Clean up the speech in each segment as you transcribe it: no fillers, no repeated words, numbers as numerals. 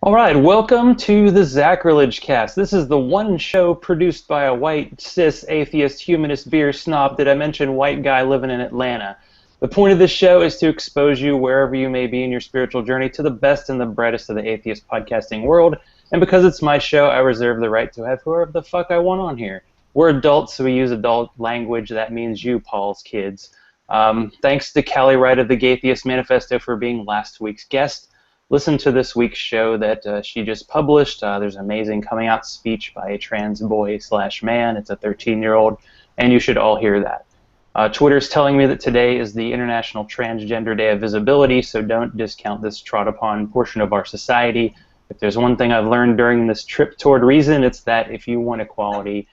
All right, welcome to the Zachrilege cast. This is the one show produced by a white, cis, atheist, humanist beer snob. Did I mention white guy living in Atlanta? The point of this show is to expose you wherever you may be in your spiritual journey to the best and the brightest of the atheist podcasting world. And because it's my show, I reserve the right to have whoever the fuck I want on here. We're adults, so we use adult language. That means you, Paul's kids. Thanks to Callie Wright of the Gaytheist Manifesto for being last week's guest. Listen to this week's show that she just published. There's an amazing coming out speech by a trans boy/man. It's a 13-year-old, and you should all hear that. Twitter's telling me that today is the International Transgender Day of Visibility, so don't discount this trod-upon portion of our society. If there's one thing I've learned during this trip toward reason, it's that if you want equality,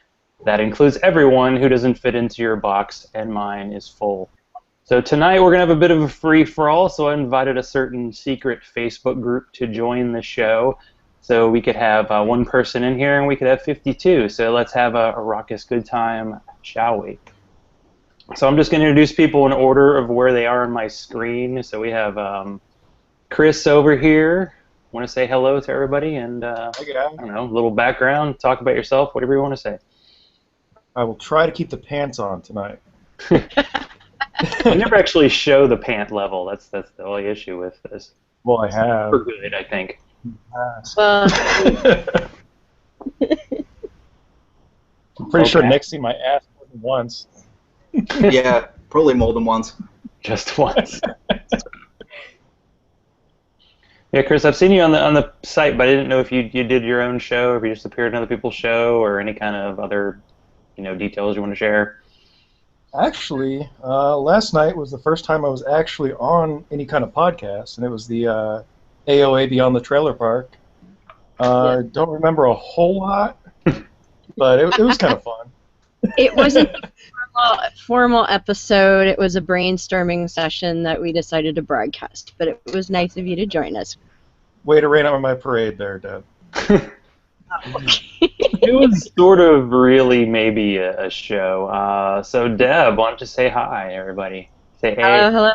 that includes everyone who doesn't fit into your box, and mine is full. So tonight we're going to have a bit of a free-for-all, so I invited a certain secret Facebook group to join the show. So we could have one person in here and we could have 52. So let's have a raucous good time, shall we? So I'm just going to introduce people in order of where they are on my screen. So we have Chris over here. Want to say hello to everybody and, I don't know, a little background, talk about yourself, whatever you want to say. I will try to keep the pants on tonight. We never actually show the pant level. That's the only issue with this. Well, I have. For good, I think. Well, I'm pretty sure Nick's seen my ass more than once. Yeah, probably more than once. Just once. Yeah, Chris, I've seen you on the site, but I didn't know if you did your own show, or if you just appeared in other people's show, or any kind of other details you want to share. Actually, last night was the first time I was actually on any kind of podcast, and it was the AOA Beyond the Trailer Park. Don't remember a whole lot, but it was kind of fun. it wasn't a formal episode. It was a brainstorming session that we decided to broadcast, but it was nice of you to join us. Way to rain on my parade there, Deb. It was sort of really maybe a show. So Deb, why don't you say hi, everybody? Say hey. Hello.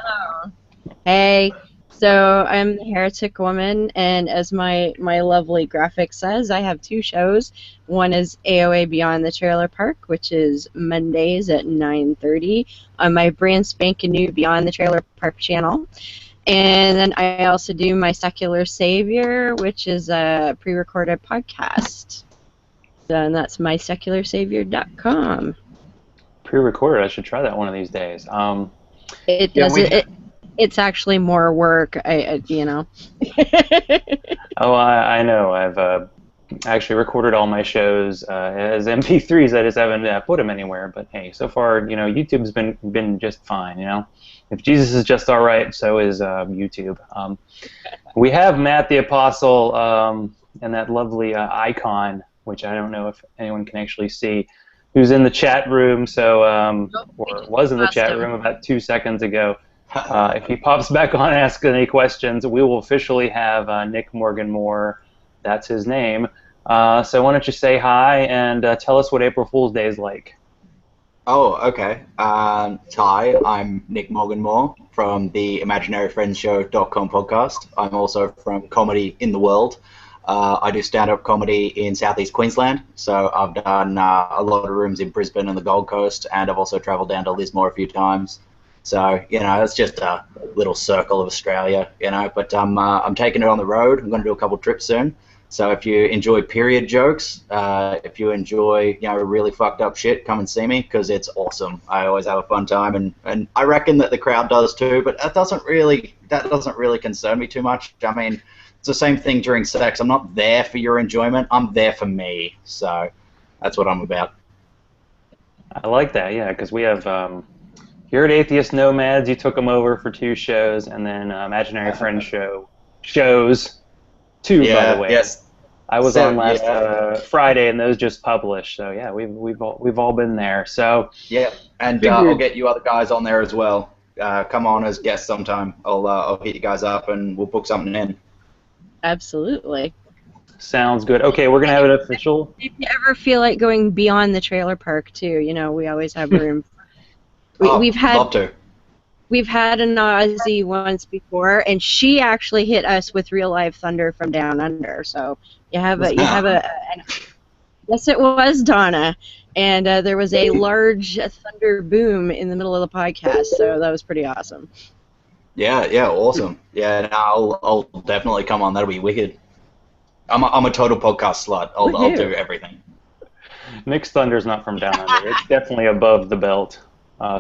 Hey. So I'm the Heretic Woman, and as my lovely graphic says, I have two shows. One is AOA Beyond the Trailer Park, which is Mondays at 9:30 on my brand spanking new Beyond the Trailer Park channel. And then I also do my Secular Savior, which is a pre-recorded podcast. So, and that's mysecularsavior.com. Pre-recorded. I should try that one of these days. It's actually more work. you know. Oh, I know. I've actually recorded all my shows as MP3s. I just haven't put them anywhere. But hey, so far, YouTube's been just fine. If Jesus is just all right, so is YouTube. We have Matt the Apostle and that lovely icon, which I don't know if anyone can actually see, who's in the chat room. So, or was in the chat room about 2 seconds ago. If he pops back on and asks any questions, we will officially have Nick Morgan Moore. That's his name. So why don't you say hi and tell us what April Fool's Day is like. Oh, okay. Hi, I'm Nick Morgan Moore from the ImaginaryFriendsShow.com podcast. I'm also from Comedy in the World. I do stand-up comedy in southeast Queensland, so I've done a lot of rooms in Brisbane and the Gold Coast, and I've also travelled down to Lismore a few times. So, it's just a little circle of Australia, but I'm taking it on the road. I'm going to do a couple trips soon. So if you enjoy period jokes, if you enjoy, really fucked up shit, come and see me because it's awesome. I always have a fun time, and I reckon that the crowd does too, but that doesn't really concern me too much. I mean, it's the same thing during sex. I'm not there for your enjoyment. I'm there for me. So that's what I'm about. I like that, yeah, because we have... Here at Atheist Nomads, you took them over for 2 shows, and then Imaginary Friends shows 2, by the way. Yes. I was on last Friday, and those just published. So yeah, we've all been there. So yeah, and I'll get you other guys on there as well. Come on as guests sometime. I'll hit you guys up, and we'll book something in. Absolutely. Sounds good. Okay, we're gonna have it official. If you ever feel like going beyond the trailer park too, we always have room. We've had love to. we've had an Aussie once before, and she actually hit us with real live thunder from down under. So yes, it was Donna, and there was a large thunder boom in the middle of the podcast. So that was pretty awesome. Yeah, awesome. Yeah, no, I'll definitely come on. That'll be wicked. I'm a total podcast slut. I'll do everything. Nick's thunder's not from down under. It's definitely above the belt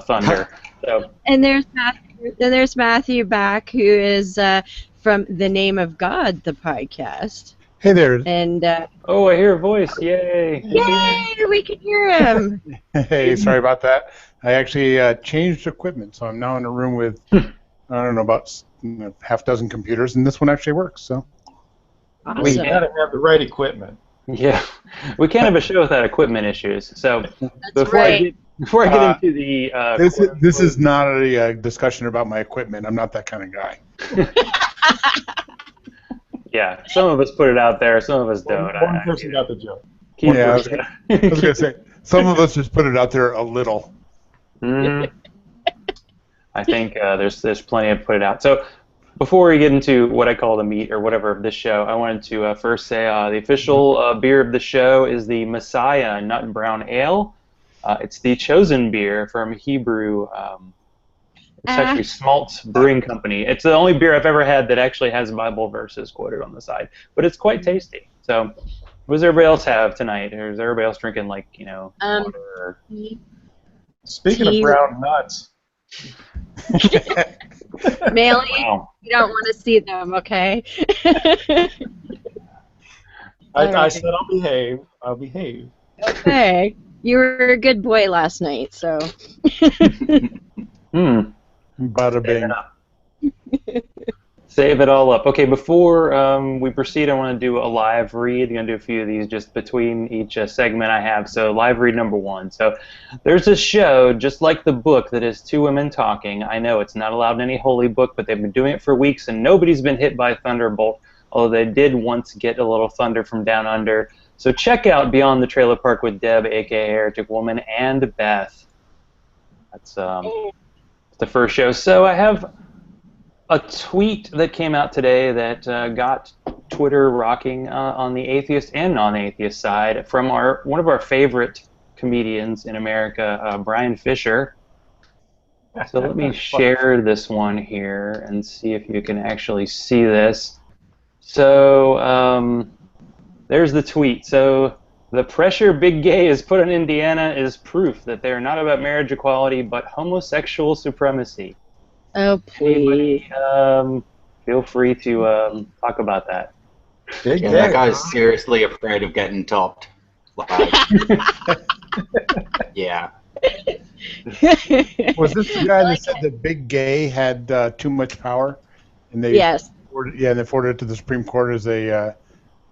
thunder. So. And there's Matthew back, who is from The Name of God, the podcast. Hey there. And oh, I hear a voice! Yay! Yay! We can hear him. Hey, sorry about that. I actually changed equipment, so I'm now in a room with I don't know about half dozen computers, and this one actually works. So. Awesome. We gotta have the right equipment. Yeah, we can't have a show without equipment issues. So before right. I get into the this is not a discussion about my equipment. I'm not that kind of guy. Yeah, some of us put it out there, some of us don't. One person got the joke. I was gonna say some of us just put it out there a little. Mm-hmm. I think there's plenty of put it out. So before we get into what I call the meat or whatever of this show, I wanted to first say the official beer of the show is the Messiah Nut Brown Ale. It's the chosen beer from Hebrew. It's actually Smaltz Brewing Company. It's the only beer I've ever had that actually has Bible verses quoted on the side, but it's quite tasty. So, what does everybody else have tonight? Or is everybody else drinking water? Or... Speaking of brown nuts. Mailey, Wow. you don't want to see them, okay? I said I'll behave. I'll behave. Okay. You were a good boy last night, so. Bada bing. Save it all up. Okay, before we proceed, I want to do a live read. I'm going to do a few of these just between each segment I have. So live read number 1. So there's a show, just like the book, that is two women talking. I know it's not allowed in any holy book, but they've been doing it for weeks, and nobody's been hit by a thunderbolt, although they did once get a little thunder from down under. So check out Beyond the Trailer Park with Deb, a.k.a. Heretic Woman, and Beth. That's the first show. So I have a tweet that came out today that got Twitter rocking on the atheist and non-atheist side from one of our favorite comedians in America, Brian Fisher. So let me share this one here and see if you can actually see this. So there's the tweet. So the pressure Big Gay has put on Indiana is proof that they are not about marriage equality but homosexual supremacy. Oh, please. Anybody, feel free to talk about that. Big That guy's seriously afraid of getting topped. Yeah. Was this the guy that said that Big Gay had too much power? And they Yes. they forwarded it to the Supreme Court as a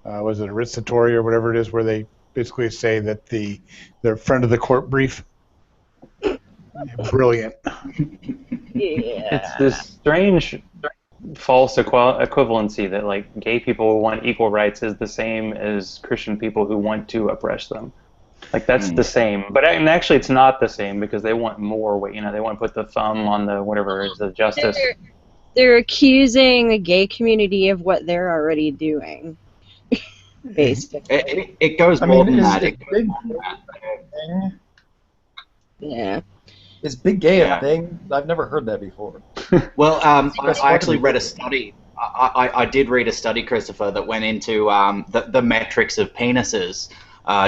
was it a writ or whatever it is, where they basically say that their friend of the court brief. Brilliant. Yeah. It's this strange false equivalency that gay people who want equal rights is the same as Christian people who want to oppress them. That's the same, but actually it's not the same because they want more weight. They want to put the thumb on the whatever is the justice. They're accusing the gay community of what they're already doing. Basically. It goes more than that. Yeah. Is Big Gay a thing? I've never heard that before. Well, I actually read a study. I did read a study, Christopher, that went into the metrics of penises,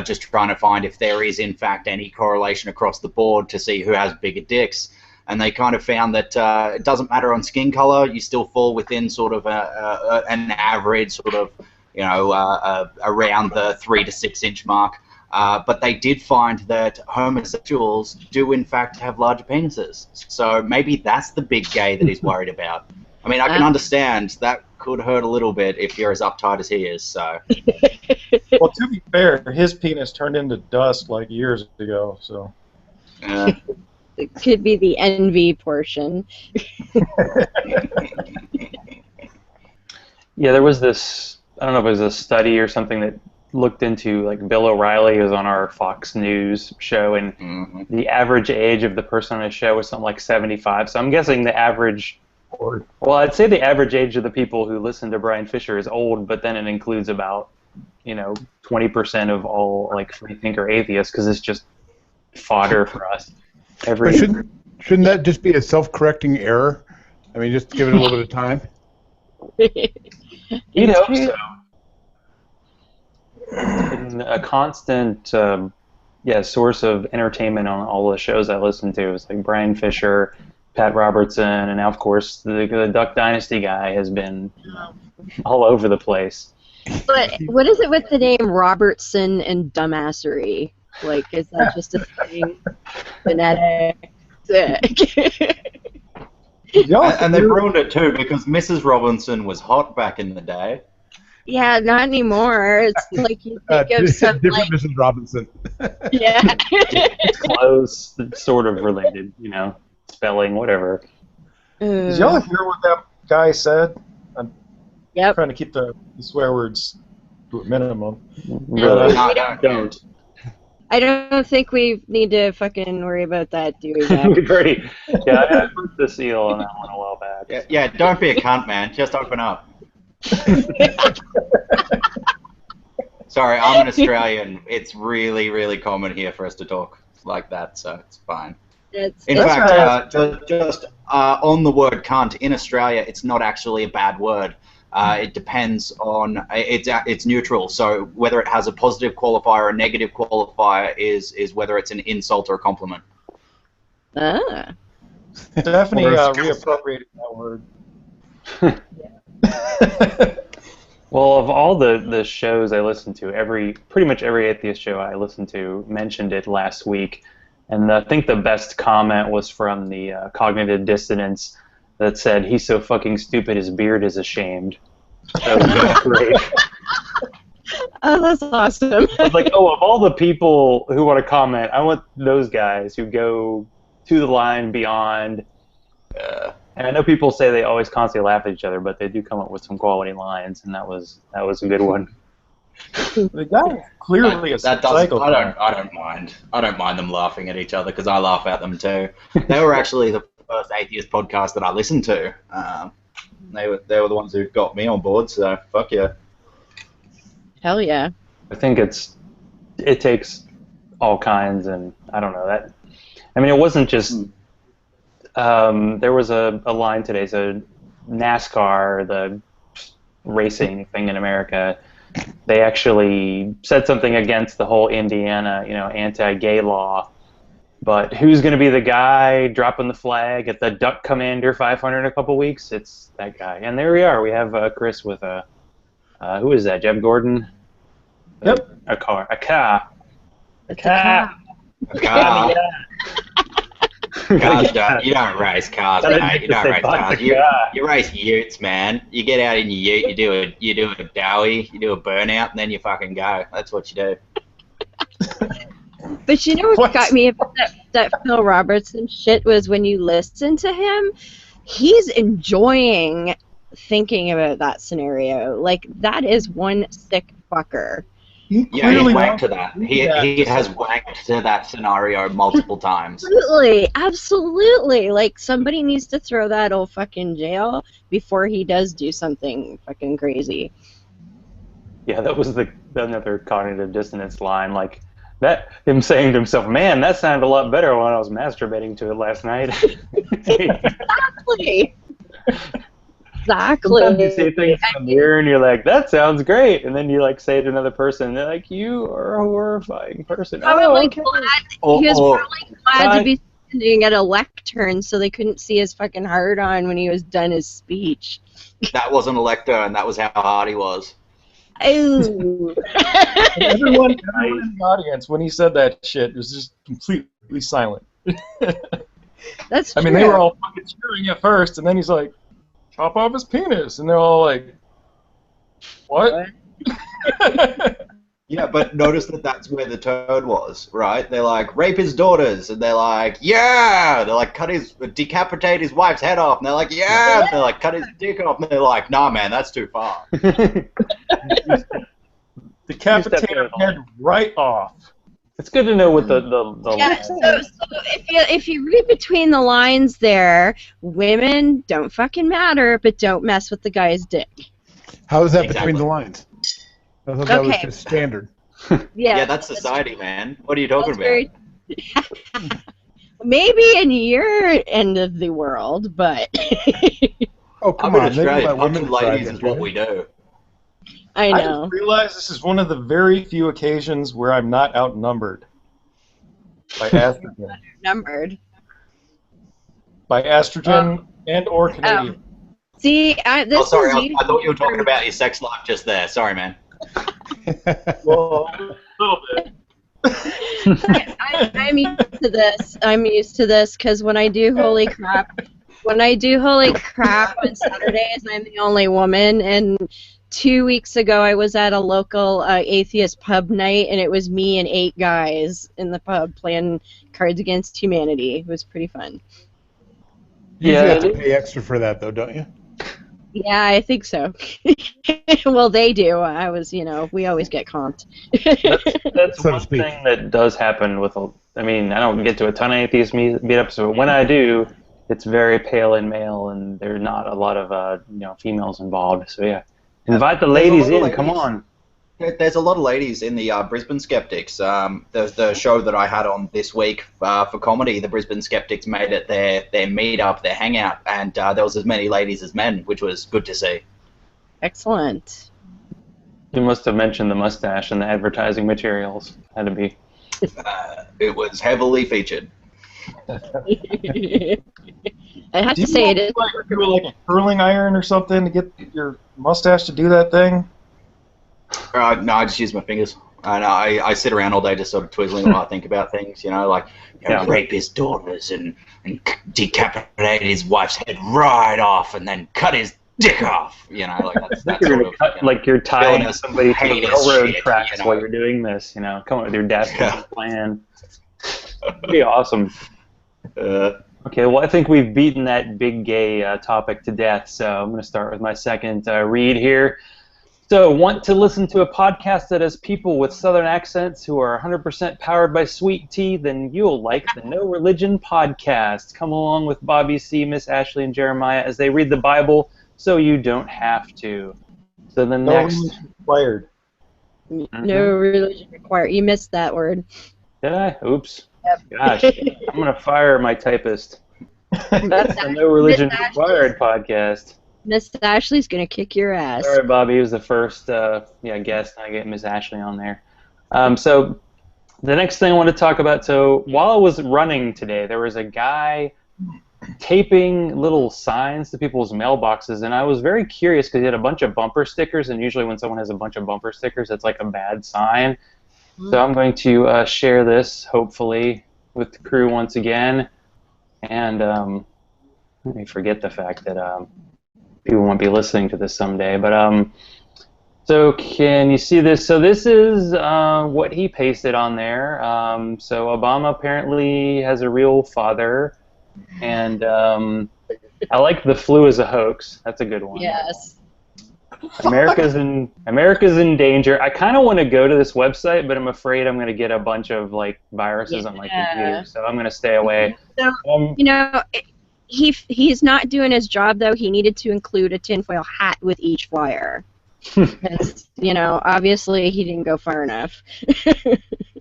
just trying to find if there is, in fact, any correlation across the board to see who has bigger dicks. And they kind of found that it doesn't matter on skin color. You still fall within sort of an average sort of, around the 3 to 6 inch mark. But they did find that homosexuals do, in fact, have larger penises. So maybe that's the big gay that he's worried about. I mean, I can understand that could hurt a little bit if you're as uptight as he is. So. Well, to be fair, his penis turned into dust years ago. So. It could be the envy portion. Yeah, there was this. I don't know if it was a study or something that looked into, like, Bill O'Reilly was on our Fox News show, and the average age of the person on his show was something like 75. So I'm guessing the average, well, I'd say the average age of the people who listen to Brian Fisher is old, but then it includes about, 20% of all, like, free thinker atheists, because it's just fodder for us. But shouldn't that just be a self-correcting error? I mean, just give it a little bit of time. You'd hope so. It's a constant, source of entertainment on all the shows I listen to. It's like Brian Fisher, Pat Robertson, and now, of course, the Duck Dynasty guy has been all over the place. But what is it with the name Robertson and dumbassery? Like, is that just a thing? Genetic? And they've ruined it too because Mrs. Robinson was hot back in the day. Yeah, not anymore. It's like you think of some different Mrs. Robinson. Yeah. It's close, sort of related, spelling, whatever. Did y'all hear what that guy said? I'm trying to keep the swear words to a minimum. Really? Don't. I don't think we need to fucking worry about that, do we, Zach? I put the seal on that one a while back. Yeah, don't be a cunt, man. Just open up. Sorry, I'm an Australian. It's really, really common here for us to talk like that, so it's fine. In fact, just on the word cunt, in Australia, it's not actually a bad word. It depends on it's neutral. So whether it has a positive qualifier or a negative qualifier is whether it's an insult or a compliment. Stephanie reappropriated that word. Well, of all the shows I listen to, pretty much every atheist show I listen to mentioned it last week, and I think the best comment was from the Cognitive Dissonance that said, "He's so fucking stupid, his beard is ashamed." That was great. Oh, that's awesome. I was like, of all the people who want to comment, I want those guys who go to the line beyond. And I know people say they always constantly laugh at each other, but they do come up with some quality lines, and that was a good one. The guy clearly is psychopath. I don't mind. I don't mind them laughing at each other because I laugh at them too. They were actually the first atheist podcast that I listened to. They were the ones who got me on board. So fuck yeah. Hell yeah. I think it takes all kinds, and I don't know that. I mean, it wasn't just. There was a line today. So NASCAR, the racing thing in America, they actually said something against the whole Indiana, anti-gay law. But who's going to be the guy dropping the flag at the Duck Commander 500 in a couple weeks? It's that guy. And there we are. We have Chris with who is that? Jeb Gordon? Yep. A car. Cars you don't race cars, mate. You don't race cars. You race utes, man. You get out in your ute, you do a dowie, you do a burnout, and then you fucking go. That's what you do. But you know what got me about that Phil Robertson shit was when you listen to him, he's enjoying thinking about that scenario. Like, that is one sick fucker. He's wanked to that. He has wanked to that scenario multiple times. Absolutely. Like, somebody needs to throw that old fucking jail before he does do something fucking crazy. Yeah, that was another Cognitive Dissonance line. Like, that him saying to himself, "Man, that sounded a lot better when I was masturbating to it last night." Exactly. Sometimes you say things in the mirror and you're like, "That sounds great," and then you say it to another person, and they're like, "You are a horrifying person." He was probably glad to be standing at a lectern so they couldn't see his fucking hard on when he was done his speech. That wasn't a lectern. That was how hard he was. Oh. Everyone in the audience, when he said that shit, was just completely silent. That's true. I mean, they were all fucking cheering at first, and then he's like, "Chop off his penis," and they're all like, "What?" Yeah, but notice that's where the turd was, right? They're like, "Rape his daughters," and they're like, "Yeah!" They're like, decapitate his wife's head off, and they're like, "Yeah!" And they're like, "Cut his dick off," and they're like, "Nah, man, that's too far." Decapitate her head right off. It's good to know what the Yeah, so if you read between the lines there, women don't fucking matter, but don't mess with the guy's dick. How is that Exactly. between the lines? I thought that was Okay. just standard. Yeah, that's society, man. What are you talking That's about? Maybe in your end of the world, but Oh, come I'm in on. They Australia. let women Punching ladies decide is what that. we do. I I know. just realized this is one of the very few occasions where I'm not outnumbered by estrogen. Numbered. By estrogen and or Canadian. See, this Oh, sorry. is I thought you were talking about your sex life just there. Sorry, man. Well, a little bit. I'm used to this. I'm used to this because when I do holy crap on Saturdays, I'm the only woman. And 2 weeks ago, I was at a local atheist pub night, and it was me and 8 guys in the pub playing Cards Against Humanity. It was pretty fun. You Yeah, usually have to pay extra for that, though, don't you? Yeah, I think so. Well, they do. We always get comped. that's So to one speak. thing that does happen with. I mean, I don't get to a ton of atheist meetups, but when I do, it's very pale and male, and there's not a lot of females involved. So yeah, invite the There's a ladies lot of in. Come ladies. on. There's a lot of ladies in the Brisbane Skeptics. The show that I had on this week for comedy, the Brisbane Skeptics made it their meetup, their hangout, and there was as many ladies as men, which was good to see. Excellent. You must have mentioned the mustache and the advertising materials. Had to be. It was heavily featured. I have Do to you say know, it is. do like a curling iron or something to get your mustache to do that thing? No, I just use my fingers. And I sit around all day just sort of twizzling while I think about things, rape his daughters and decapitate his wife's head right off and then cut his dick off. That's You're sort gonna of, cut, like you're tying villainous, somebody to the heinous railroad shit, tracks while you're doing this. Come up with your dastardly plan. Pretty awesome. Okay, well, I think we've beaten that big gay topic to death, so I'm going to start with my second read here. So, want to listen to a podcast that has people with southern accents who are 100% powered by sweet tea? Then you'll like the No Religion podcast. Come along with Bobby C., Miss Ashley, and Jeremiah as they read the Bible so you don't have to. So the No next... religion required. No religion required. You missed that word. Did I? Oops. Yep. Gosh, I'm going to fire my typist. That's the No Religion Required podcast. Miss Ashley's gonna kick your ass. Sorry, Bobby. He was the first guest. I get Miss Ashley on there. So the next thing I want to talk about, so while I was running today, there was a guy taping little signs to people's mailboxes, and I was very curious because he had a bunch of bumper stickers, and usually when someone has a bunch of bumper stickers, that's like a bad sign. So I'm going to share this, hopefully, with the crew once again. And let me forget the fact that people won't be listening to this someday. But so can you see this? So this is what he pasted on there. So Obama apparently has a real father. And I like the flu is a hoax. That's a good one. Yes. America's in danger. I kind of want to go to this website, but I'm afraid I'm going to get a bunch of viruses on my computer, so I'm going to stay away. So he's not doing his job though. He needed to include a tinfoil hat with each flyer. Because, obviously he didn't go far enough.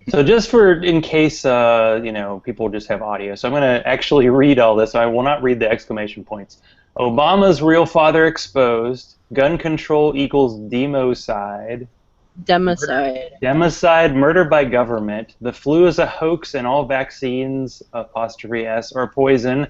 So just in case people just have audio, so I'm going to actually read all this. I will not read the exclamation points. Obama's real father exposed. Gun control equals democide. Democide, murder by government. The flu is a hoax and all vaccines, '(S), are poison.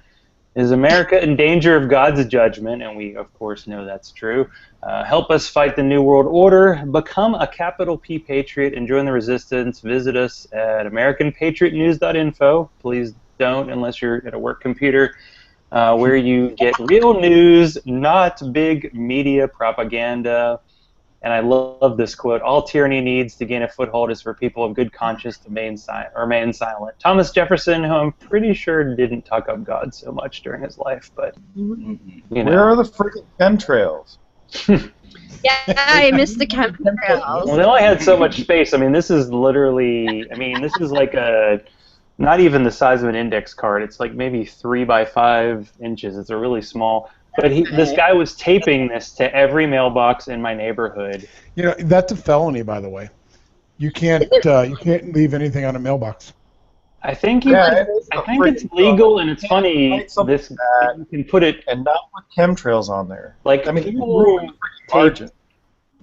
Is America in danger of God's judgment? And we, of course, know that's true. Help us fight the New World Order. Become a capital P Patriot and join the resistance. Visit us at AmericanPatriotNews.info. Please don't unless you're at a work computer. Where you get real news, not big media propaganda. And I love this quote: all tyranny needs to gain a foothold is for people of good conscience to remain silent. Thomas Jefferson, who I'm pretty sure didn't talk up God so much during his life, but Where are the freaking chemtrails? Yeah, I missed the chemtrails. Well, they only had so much space. I mean, this is literally. I mean, this is like not even the size of an index card. It's like maybe 3 by 5 inches. It's a really small. But this guy was taping this to every mailbox in my neighborhood. You know, that's a felony, by the way. You can't leave anything on a mailbox. I think Yeah, it's legal, and it's funny. This you can put it and not put chemtrails on there. like I mean, people margin.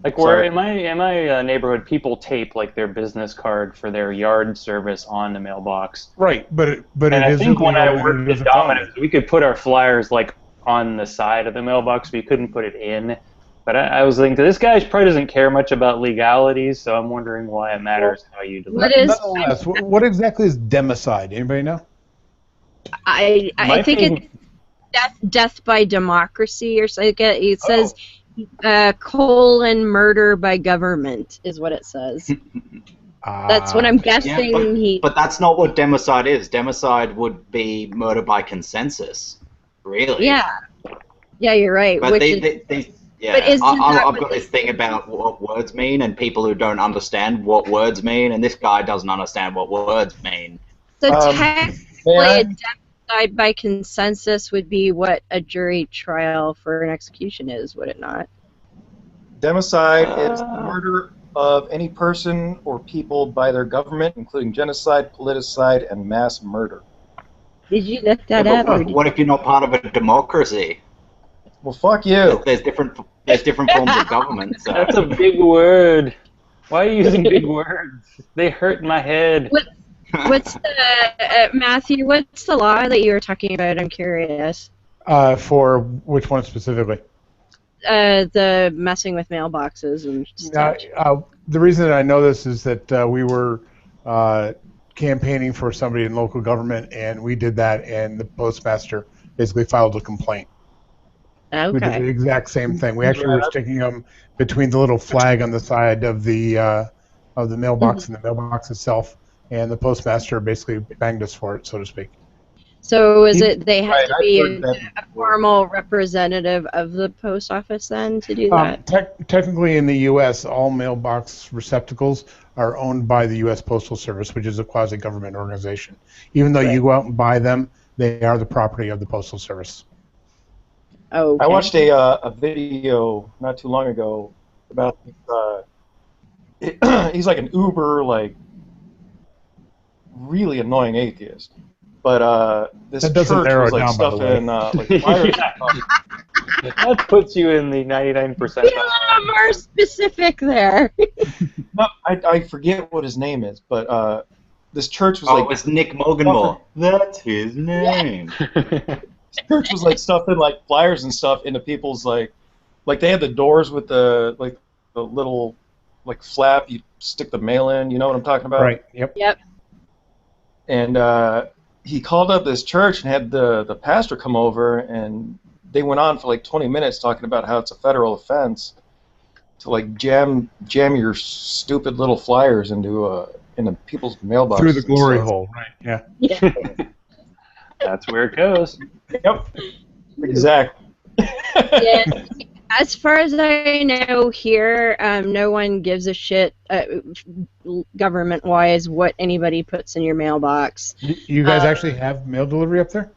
like where in my neighborhood, people tape like their business card for their yard service on the mailbox. Right, but And I is think when I illegal and worked it is at a felony. Domino's, we could put our flyers like on the side of the mailbox. We couldn't put it in. But I was thinking, this guy probably doesn't care much about legalities, so I'm wondering why it matters how you deliver. What is? Nonetheless, what exactly is democide? Anybody know? I think it's death by democracy or something. It says murder by government is what it says. That's what I'm guessing. But that's not what democide is. Democide would be murder by consensus, really. Yeah, you're right. But I've got what this thing about what words mean and people who don't understand what words mean, and this guy doesn't understand what words mean. So technically, a democide by consensus would be what a jury trial for an execution is, would it not? Democide is the murder of any person or people by their government, including genocide, politicide, and mass murder. Did you look that Yeah, up? but what if you're not part of a democracy? Well, fuck you. There's different forms of government. So. That's a big word. Why are you using big words? They hurt my head. What's the Matthew? What's the law that you were talking about? I'm curious. For which one specifically? The messing with mailboxes and stuff. The reason that I know this is that we were campaigning for somebody in local government, and we did that, and the postmaster basically filed a complaint. Okay. We did the exact same thing. We actually were sticking them between the little flag on the side of the mailbox and the mailbox itself, and the postmaster basically banged us for it, so to speak. So is it they have to be a formal representative of the post office then to do that? Technically, in the U.S., all mailbox receptacles are owned by the U.S. Postal Service, which is a quasi-government organization. Even though you go out and buy them, they are the property of the Postal Service. Oh. Okay. I watched a video not too long ago about he's like an uber really annoying atheist, but this that church was like down, stuffing like fires. That puts you in the 99%. Be a little more specific there. No, I forget what his name is, but this church was it was Nick Moganmore. That's his name. This church was like stuffing like flyers and stuff into people's like they had the doors with the little like flap you stick the mail in. You know what I'm talking about? Right. Yep. And he called up this church and had the pastor come over, and they went on for like 20 minutes talking about how it's a federal offense to like jam your stupid little flyers into people's mailboxes. Through the glory hole, right? Yeah. That's where it goes. Yep. Exactly. Yeah. As far as I know here, no one gives a shit government-wise what anybody puts in your mailbox. You guys actually have mail delivery up there?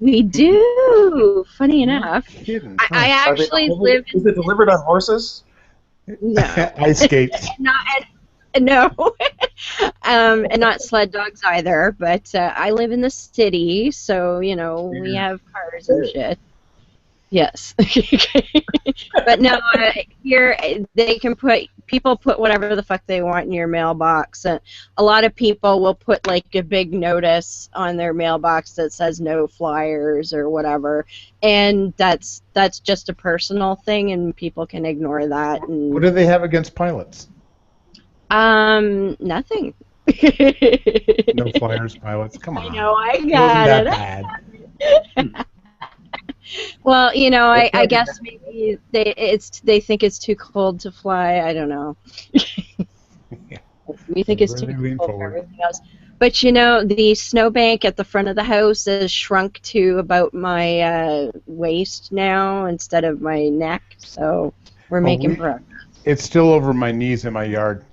We do. Funny enough. I actually live in... Is it delivered on horses? No. Ice skates. No. And not sled dogs either, but I live in the city, so, we have cars and shit. Yes. But no, here people put whatever the fuck they want in your mailbox. A lot of people will put like a big notice on their mailbox that says no flyers or whatever, and that's just a personal thing, and people can ignore that. And, what do they have against pilots? Nothing. No flyers, pilots. Come on. I know, I got it. Wasn't that bad? Well, I guess maybe they think it's too cold to fly. I don't know. We think it's too cold for everything else. But you know, the snowbank at the front of the house is shrunk to about my waist now instead of my neck, so we're making progress. It's still over my knees in my yard.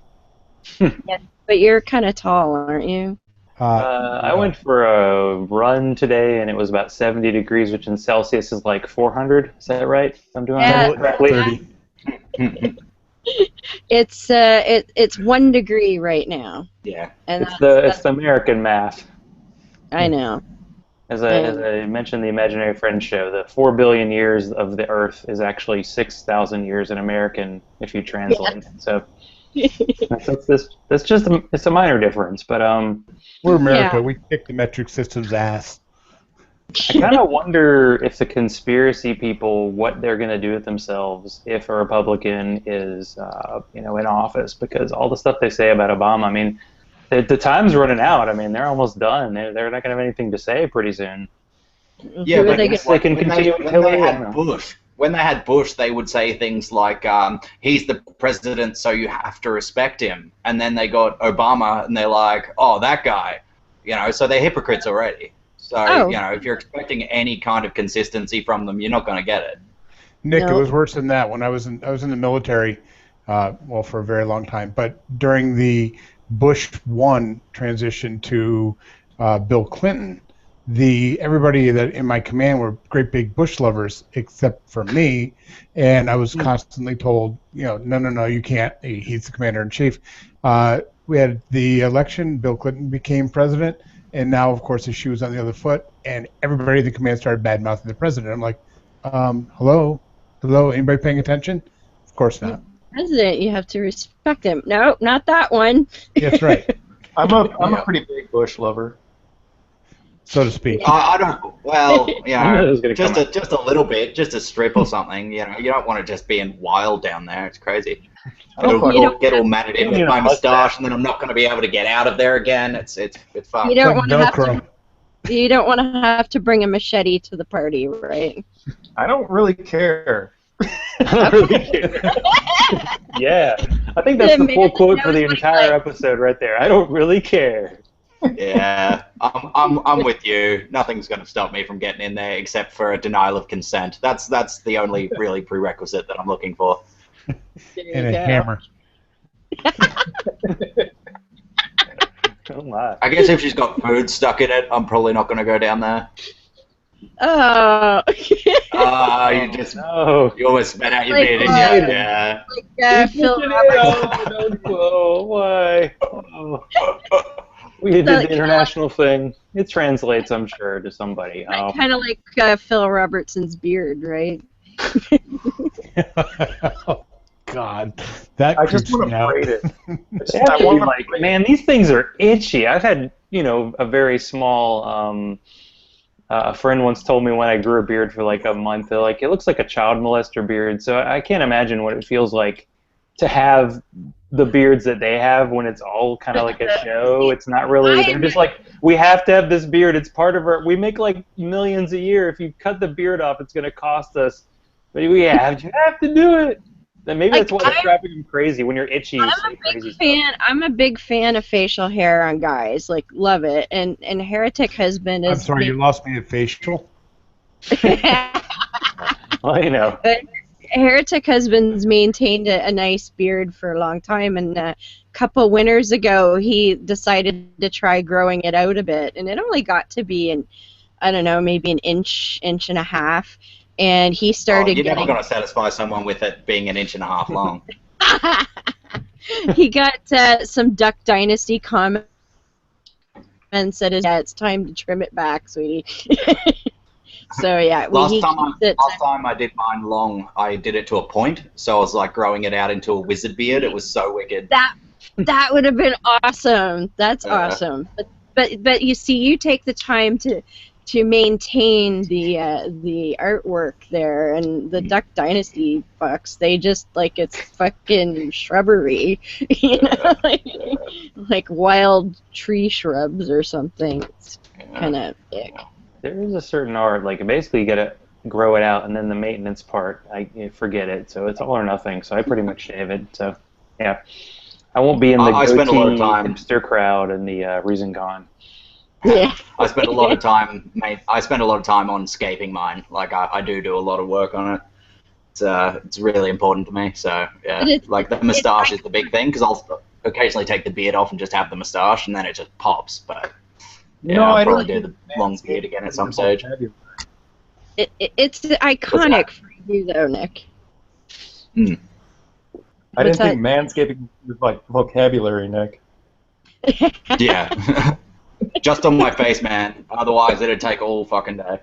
Yes, but you're kind of tall, aren't you? I went for a run today, and it was about 70 degrees, which in Celsius is like 400. Is that right? I'm doing Yeah. that correctly? 30. It's 1 degree right now, Yeah. and It's the American math. I know. As I mentioned, the Imaginary Friends show, the 4 billion years of the Earth is actually 6,000 years in American if you translate. So that's just it's a minor difference, but We're America. Yeah. We kick the metric system's ass. I kind of wonder if the conspiracy people, what they're going to do with themselves if a Republican is, in office, because all the stuff they say about Obama. I mean, the time's running out. I mean, they're almost done. They're not going to have anything to say pretty soon. Yeah, Who are but they they can continue with when Hillary. they I had don't know. Bush, when they had Bush, they would say things like, "He's the president, so you have to respect him." And then they got Obama, and they're like, "Oh, that guy," So they're hypocrites already. So Oh. if you're expecting any kind of consistency from them, you're not going to get it. Nick, No. it was worse than that. When I was in the military, for a very long time. But during the Bush 1 transition to Bill Clinton, everybody that in my command were great big Bush lovers, except for me, and I was constantly told, no, you can't. He's the commander in chief. We had the election. Bill Clinton became president. And now, of course, the shoe was on the other foot, and everybody in the command started bad-mouthing the president. I'm like, hello, anybody paying attention? Of course not. President, you have to respect him. No, not that one. That's right, I'm a pretty big Bush lover. so to speak. I don't. Well, I knew it was gonna come out. just a little bit, just a strip or something. You don't want to just be in wild down there. It's crazy. Get all matted in with my moustache, and then I'm not going to be able to get out of there again. It's fun. You don't Like want to have Velcro. to. You don't want to have to bring a machete to the party, right? I don't really care. I don't really care. Yeah, I think that's the full quote for the entire episode right there. I don't really care. Yeah, I'm with you. Nothing's going to stop me from getting in there except for a denial of consent. That's the only really prerequisite that I'm looking for. And a hammer. Don't lie. I guess if she's got food stuck in it, I'm probably not going to go down there. Oh. You just you almost spat out your Like, beer, didn't you? Yeah. Phil Roberts. Oh, why? Oh. We did the international thing. It translates, I'm sure, to somebody. Kind of like Phil Robertson's beard, right? Oh, God, that I just creeps want me to out. braid it. They have to be like, man, these things are itchy. I've had, a very small. A friend once told me when I grew a beard for like a month, they're like, it looks like a child molester beard. So I can't imagine what it feels like to have the beards that they have when it's all kind of like a show. It's not really. They're just like, we have to have this beard. It's part of our. We make like millions a year. If you cut the beard off, it's going to cost us. But you have to do it. Then maybe that's why they're driving them crazy. When you're itchy, you say crazy stuff. I'm a big fan of facial hair on guys. Like, love it. And Heretic Husband is. I'm sorry, you lost me at facial. Well, But Heretic Husband's maintained a nice beard for a long time, and a couple winters ago he decided to try growing it out a bit, and it only got to be I don't know, maybe an inch and a half, and he started You're getting. never going to satisfy someone with it being an inch and a half long. He got some Duck Dynasty comments and said, "Yeah, it's time to trim it back, sweetie." So yeah, Last time I did mine long, I did it to a point, so I was like growing it out into a wizard beard. It was so wicked. That would have been awesome. That's awesome. But you see, you take the time to maintain the artwork there, and the Duck Dynasty fucks, they just like it's fucking shrubbery, like wild tree shrubs or something. It's kind of ick. there is a certain art. Like, basically, you gotta grow it out, and then the maintenance part, I forget it. So it's all or nothing. So I pretty much shave it. So, yeah. I won't be in the I spend a lot of goatee time- hipster crowd in the Reason Gone. Yeah. I spend a lot of time, mate. I spend a lot of time on scaping mine. Like I do a lot of work on it. It's really important to me. So yeah, like the moustache is the big thing because I'll occasionally take the beard off and just have the moustache, and then it just pops. But yeah, No, I'll I probably don't do the long beard again at some stage. It's iconic for you, though, Nick. I What's didn't think manscaping was like vocabulary, Nick. Yeah, just on my face, man. Otherwise, it'd take all fucking day.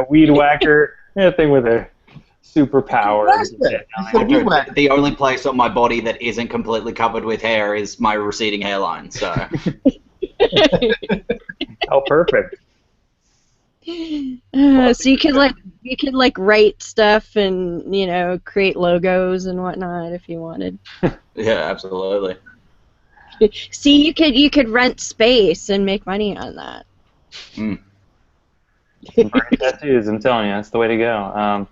Weed whacker, that thing with a superpower. Dude, the only place on my body that isn't completely covered with hair is my receding hairline. So. Oh, perfect. So you could write stuff and create logos and whatnot if you wanted. Yeah, absolutely. See, you could rent space and make money on that. Mm. Burning tattoos, I'm telling you, that's the way to go.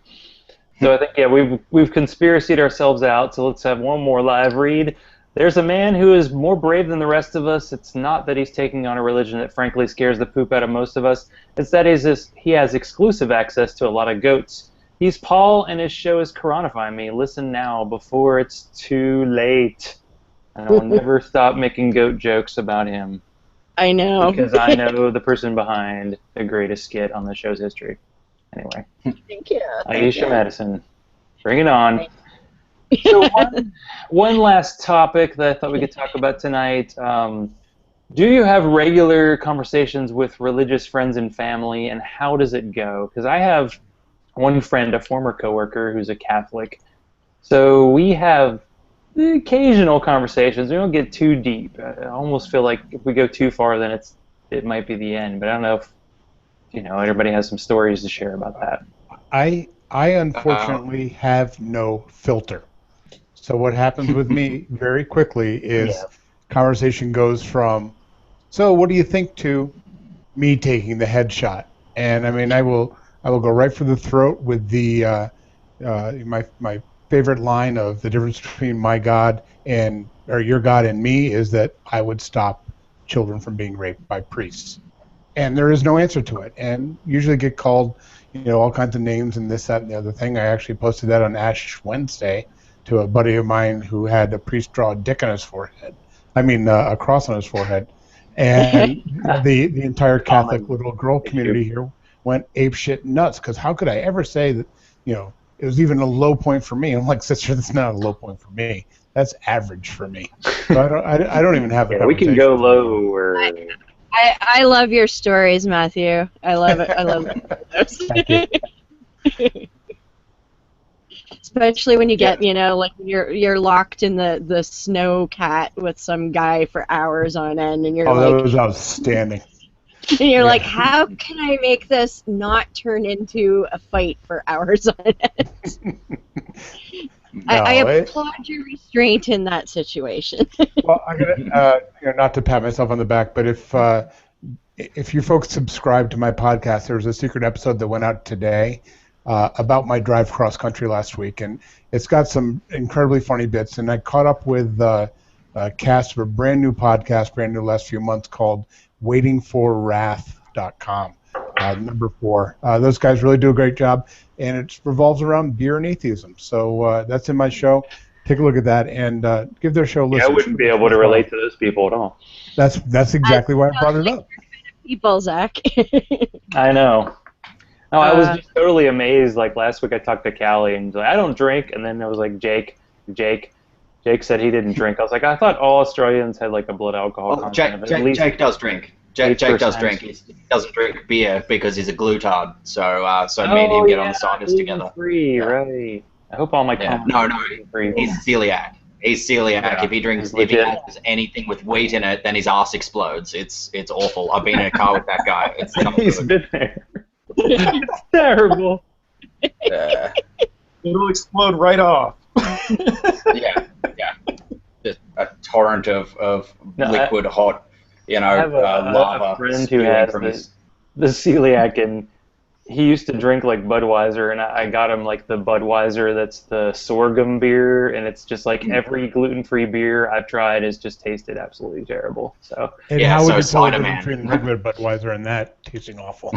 So I think, yeah, we've conspiracied ourselves out, so let's have one more live read. There's a man who is more brave than the rest of us. It's not that he's taking on a religion that frankly scares the poop out of most of us. It's that he has exclusive access to a lot of goats. He's Paul, and his show is Coronify Me. Listen now before it's too late. And I will never stop making goat jokes about him. I know. Because I know the person behind the greatest skit on the show's history. Anyway. Thank you. Aisha Madison. Bring it on. So one last topic that I thought we could talk about tonight. Do you have regular conversations with religious friends and family, and how does it go? Because I have one friend, a former coworker, who's a Catholic. So we have the occasional conversations. We don't get too deep. I almost feel like if we go too far, then it might be the end. But I don't know if everybody has some stories to share about that. I unfortunately have no filter. So what happens with me very quickly is conversation goes from, so what do you think, to me taking the headshot. And I mean, I will go right for the throat with the my favorite line of the difference between my God or your God and me is that I would stop children from being raped by priests. And there is no answer to it. And usually get called, all kinds of names and this, that, and the other thing. I actually posted that on Ash Wednesday to a buddy of mine who had a priest draw a dick on his forehead. I mean, a cross on his forehead. And the entire Catholic little girl community here went apeshit nuts, because how could I ever say that, it was even a low point for me? I'm like, sister, that's not a low point for me. That's average for me. So I don't even have a conversation. We can go lower. I love your stories, Matthew. I love it. I love it. Especially when you get, like you're locked in the snow cat with some guy for hours on end, and you're that was outstanding. And you're like, how can I make this not turn into a fight for hours on end? I applaud your restraint in that situation. Well, I'm gonna, not to pat myself on the back, but if you folks subscribe to my podcast, there was a secret episode that went out today about my drive cross country last week, and it's got some incredibly funny bits. And I caught up with a cast of a brand new podcast, brand new last few months, called WaitingForWrath.com. Number 4. Those guys really do a great job, and it revolves around beer and atheism. So that's in my show. Take a look at that and give their show a listen. I wouldn't be able to relate to those people at all. That's exactly why I brought it up. People, Zach. I know. No, I was just totally amazed. Like last week, I talked to Callie, and like, I don't drink, and then it was like Jake said he didn't drink. I was like, I thought all Australians had like a blood alcohol content. Jake does drink. Jake does drink. He doesn't drink beer because he's a glutard. So me and him get on the ciders together. Free, right? I hope all my No, he's celiac. He's celiac. Yeah, if he has anything with wheat in it, then his ass explodes. It's awful. I've been in a car with that guy. It's not He's been there. It's terrible. It'll explode right off. Yeah. Just a torrent of liquid hot, I have lava. a friend who has the celiac, and he used to drink like Budweiser, and I got him like the Budweiser that's the sorghum beer, and it's just like every gluten-free beer I've tried has just tasted absolutely terrible. So And Yeah, how so would you tell the Cider difference Man. between regular Budweiser and that tasting awful?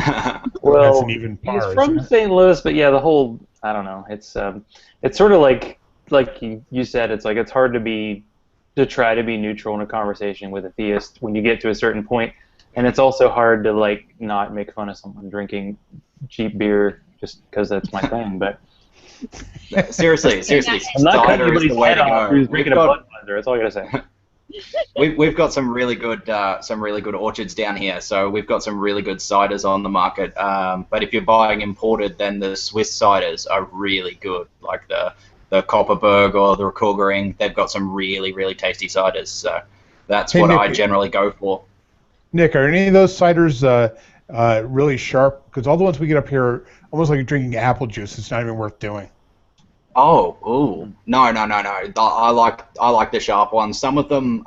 well, That's an even he's par, from isn't it? St. Louis, but yeah, the whole I don't know. It's sort of like you said. It's like it's hard to try to be neutral in a conversation with a theist when you get to a certain point, and it's also hard to like not make fun of someone drinking cheap beer just because that's my thing. But seriously, I'm not cutting cider is anybody's the way head to off go. who's drinking a Budweiser. That's all I gotta say. We've got some really good orchards down here. So we've got some really good ciders on the market. But if you're buying imported, then the Swiss ciders are really good, like the Kopperberg or the Kurgering. They've got some really, really tasty ciders. So that's what Nick, I generally go for. Nick, are any of those ciders really sharp? Because all the ones we get up here are almost like drinking apple juice. It's not even worth doing. Oh, ooh, no. I like the sharp ones. Some of them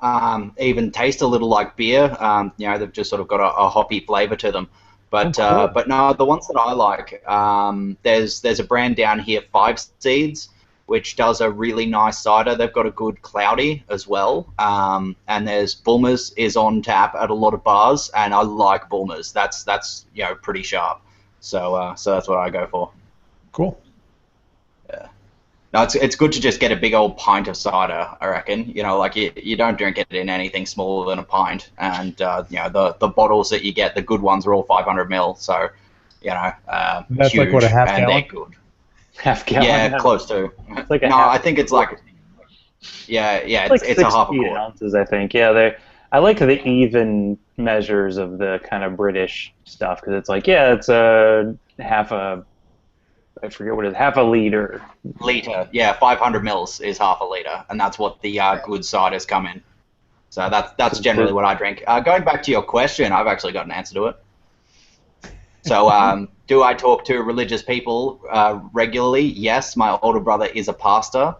even taste a little like beer. They've just sort of got a hoppy flavor to them. But cool. but no, the ones that I like, there's a brand down here, Five Seeds, which does a really nice cider. They've got a good cloudy as well. And there's Bulmers is on tap at a lot of bars, and I like Bulmers. That's pretty sharp. So that's what I go for. Cool. No, it's good to just get a big old pint of cider, I reckon. Like you don't drink it in anything smaller than a pint. And, the bottles that you get, the good ones are all 500 ml. So, That's huge, like, what, a half and gallon? they're good. Half gallon. Yeah, close to. It's like a No, half I think it's like, it's a half a 16 quart. ounces, I think. Yeah, I like the even measures of the kind of British stuff because it's like, it's a I forget what it is, half a liter. Liter, yeah, 500 mils is half a liter, and that's what the good ciders come in. So that's generally what I drink. Going back to your question, I've actually got an answer to it. So, do I talk to religious people regularly? Yes, my older brother is a pastor.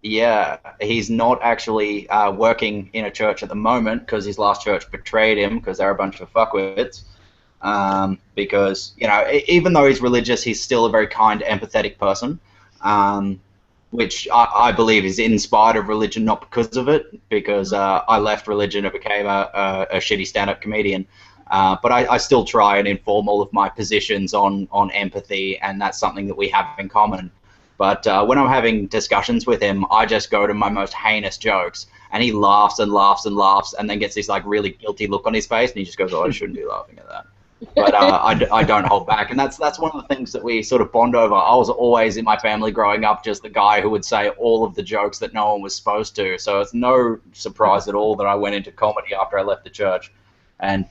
Yeah, he's not actually working in a church at the moment because his last church betrayed him because they're a bunch of fuckwits. Because, even though he's religious, he's still a very kind, empathetic person, which I believe is inspired of religion, not because of it, because I left religion and became a shitty stand-up comedian. But I still try and inform all of my positions on empathy, and that's something that we have in common. But when I'm having discussions with him, I just go to my most heinous jokes, and he laughs and laughs and laughs, and then gets this like really guilty look on his face, and he just goes, "Oh, I shouldn't be laughing at that." But I don't hold back, and that's one of the things that we sort of bond over. I was always in my family growing up just the guy who would say all of the jokes that no one was supposed to. So it's no surprise at all that I went into comedy after I left the church. And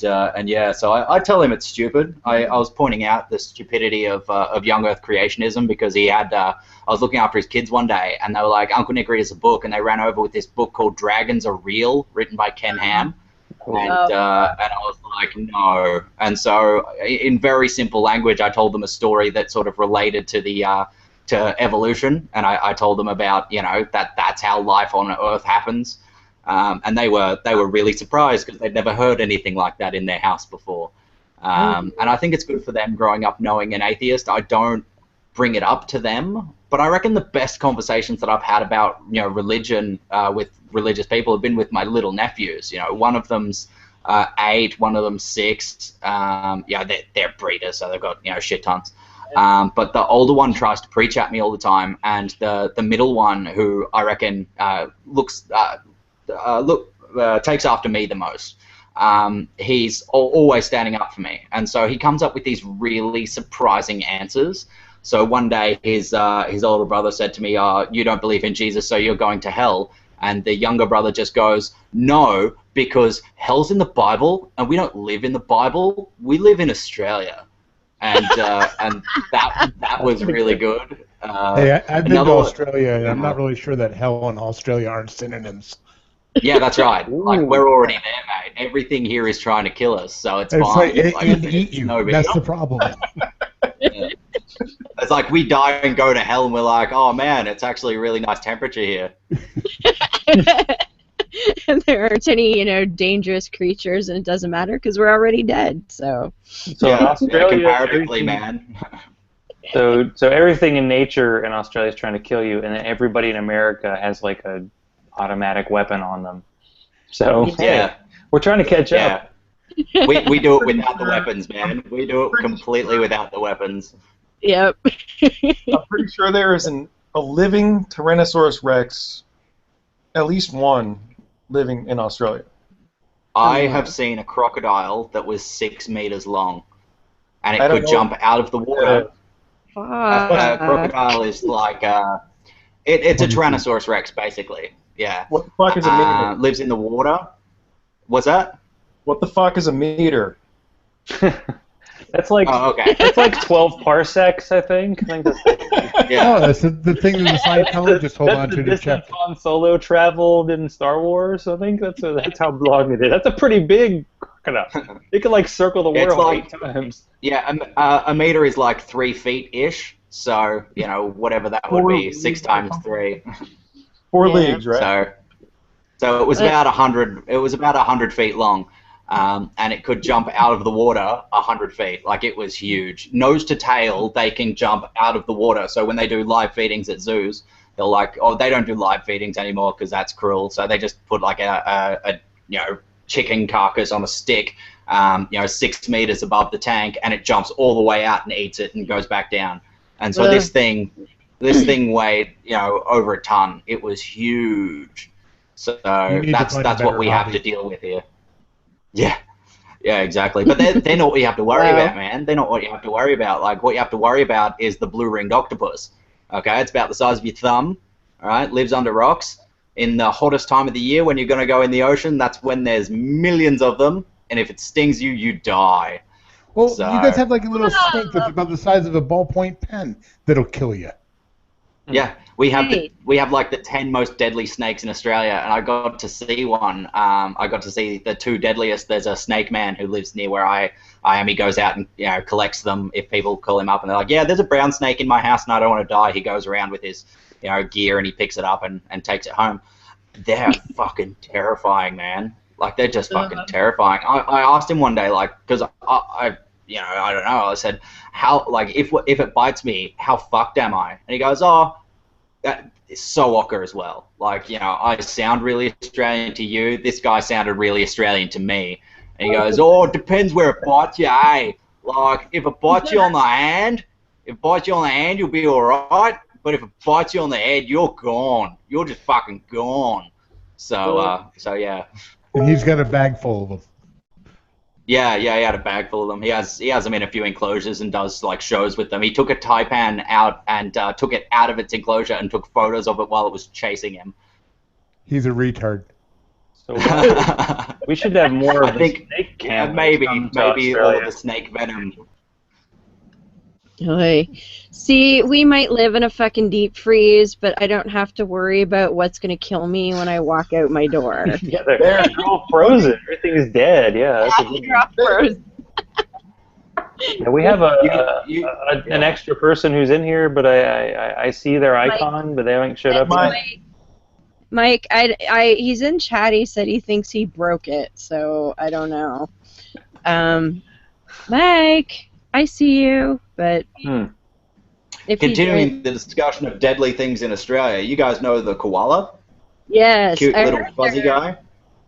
yeah, so I tell him it's stupid. I was pointing out the stupidity of young Earth creationism because he had. I was looking after his kids one day, and they were like, "Uncle Nick, read us a book," and they ran over with this book called Dragons Are Real, written by Ken Ham. And I was like, no. And so, in very simple language, I told them a story that sort of related to the to evolution, and I told them about that's how life on Earth happens. And they were really surprised because they'd never heard anything like that in their house before. And I think it's good for them growing up knowing an atheist. I don't bring it up to them, but I reckon the best conversations that I've had about religion with religious people have been with my little nephews. One of them's 8, one of them's 6. They're breeders, so they've got shit tons. But the older one tries to preach at me all the time, and the middle one, who I reckon takes after me the most. He's always standing up for me, and so he comes up with these really surprising answers. So one day his older brother said to me, "You don't believe in Jesus, so you're going to hell." And the younger brother just goes, "No, because hell's in the Bible, and we don't live in the Bible. We live in Australia." And that was really good. Hey, I've been to Australia, and I'm not really sure that hell and Australia aren't synonyms. Yeah, that's right. Like, we're already there, mate. Everything here is trying to kill us, so it's fine. And eat you. That's the problem. Yeah. It's like we die and go to hell, and we're like, "Oh man, it's actually a really nice temperature here." there aren't any, dangerous creatures, and it doesn't matter because we're already dead. So Australia, comparatively, man. So everything in nature in Australia is trying to kill you, and then everybody in America has like a automatic weapon on them. So Yeah, we're trying to catch up. We do it without the weapons, man. We do it completely without the weapons. Yep. I'm pretty sure there is a living Tyrannosaurus Rex, at least one, living in Australia. I have seen a crocodile that was 6 meters long, and it could jump out of the water. A crocodile is like it's a Tyrannosaurus Rex, basically. Yeah. What the fuck is a meter? Lives in the water. What's that? What the fuck is a meter? That's like that's like 12 parsecs, I think. That's, yeah. Oh, that's the thing that the Scientologists hold on to check. Han Solo traveled in Star Wars. I think that's how long it is. That's a pretty big crocodile. It could like circle the world like, 8 times. Yeah, a meter is like 3 feet ish. So whatever that would be, 6 times 3. 4 leagues, right? So it was about 100. It was about 100 feet long. And it could jump out of the water 100 feet. Like, it was huge. Nose to tail, they can jump out of the water. So when they do live feedings at zoos, they're like, they don't do live feedings anymore because that's cruel. So they just put like a chicken carcass on a stick, 6 meters above the tank, and it jumps all the way out and eats it and goes back down. And so this thing weighed, over a ton. It was huge. So that's what we have to deal with here. Yeah, exactly. But they're not what you have to worry about, man. They're not what you have to worry about. Like, what you have to worry about is the blue-ringed octopus. Okay, it's about the size of your thumb. All right, lives under rocks. In the hottest time of the year, when you're going to go in the ocean, that's when there's millions of them. And if it stings you, you die. Well, you guys have like a little snake that's about the size of a ballpoint pen that'll kill you. Yeah, we have like the 10 most deadly snakes in Australia, and I got to see one. I got to see the 2 deadliest. There's a snake man who lives near where I am. He goes out and collects them if people call him up, and they're like, yeah, there's a brown snake in my house and I don't want to die. He goes around with his gear and he picks it up and takes it home. They're fucking terrifying, man. Like, they're just fucking terrifying. I asked him one day, like, because I don't know. I said, how, like, if it bites me, how fucked am I? And he goes, that is so awkward as well. Like, I sound really Australian to you. This guy sounded really Australian to me. And he goes, it depends where it bites you, eh? Like, if it bites you on the hand, you'll be all right. But if it bites you on the head, you're gone. You're just fucking gone. So yeah. And he's got a bag full of them. Yeah, he had a bag full of them. He has them in a few enclosures and does like shows with them. He took a taipan out and took it out of its enclosure and took photos of it while it was chasing him. He's a retard. So we should have more of the snake camp. Maybe all of the snake venom. Oy. See, we might live in a fucking deep freeze, but I don't have to worry about what's going to kill me when I walk out my door. Yeah, they're all frozen. Everything is dead. Yeah, that's a good You're all frozen. Yeah, we have an extra person who's in here, but I see their icon, but they haven't showed up yet. Mike, he's in chat. He said he thinks he broke it, so I don't know. Mike, I see you, but if continuing the discussion of deadly things in Australia, you guys know the koala? Yes, cute little fuzzy guy.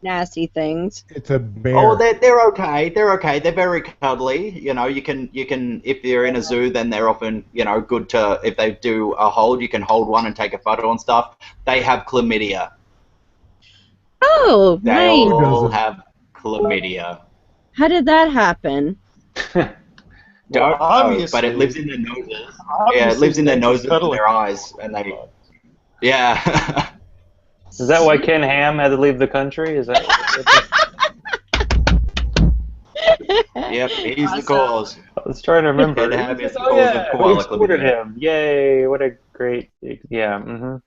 Nasty things. It's a bear. Oh, they're okay. They're okay. They're very cuddly. You can if they're in a zoo, then they're often good to, if they do a hold, you can hold one and take a photo and stuff. They have chlamydia. Oh, they nice. all have chlamydia. How did that happen? Don't know, but it lives in their noses. Yeah, it lives in their noses and their eyes, and they. Yeah. Is that why Ken Ham had to leave the country? Is that? Yep, he's the cause. I was trying to remember. Ken Ham is the cause of koala we supported chlamydia. him. Yay! What a great. Yeah.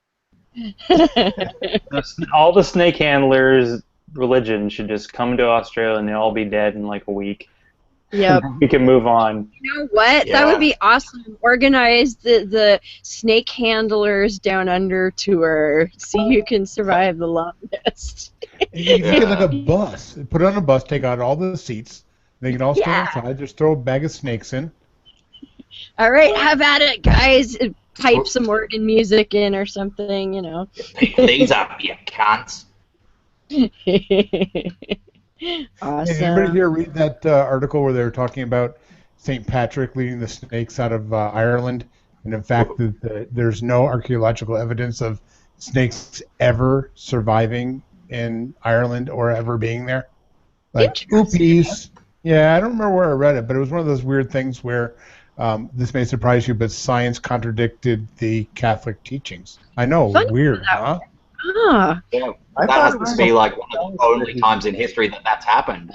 All the snake handlers' religion should just come to Australia and they'll all be dead in like a week. Yep. We can move on. You know what? That would be awesome. Organize the snake handlers down under tour. See who can survive the longest. You can get like a bus. Put it on a bus, take out all the seats. They can all stand inside. Just throw a bag of snakes in. All right, have at it, guys. Pipe some organ music in or something, you know. Pick these up, you cunts. Awesome. Did anybody here read that article where they were talking about St. Patrick leading the snakes out of Ireland? And in fact, there's no archaeological evidence of snakes ever surviving in Ireland or ever being there. Like, oopies. Yeah, I don't remember where I read it, but it was one of those weird things where this may surprise you, but science contradicted the Catholic teachings. I know, weird, huh? Ah. Yeah, that has to be like one of the only times in history that that's happened.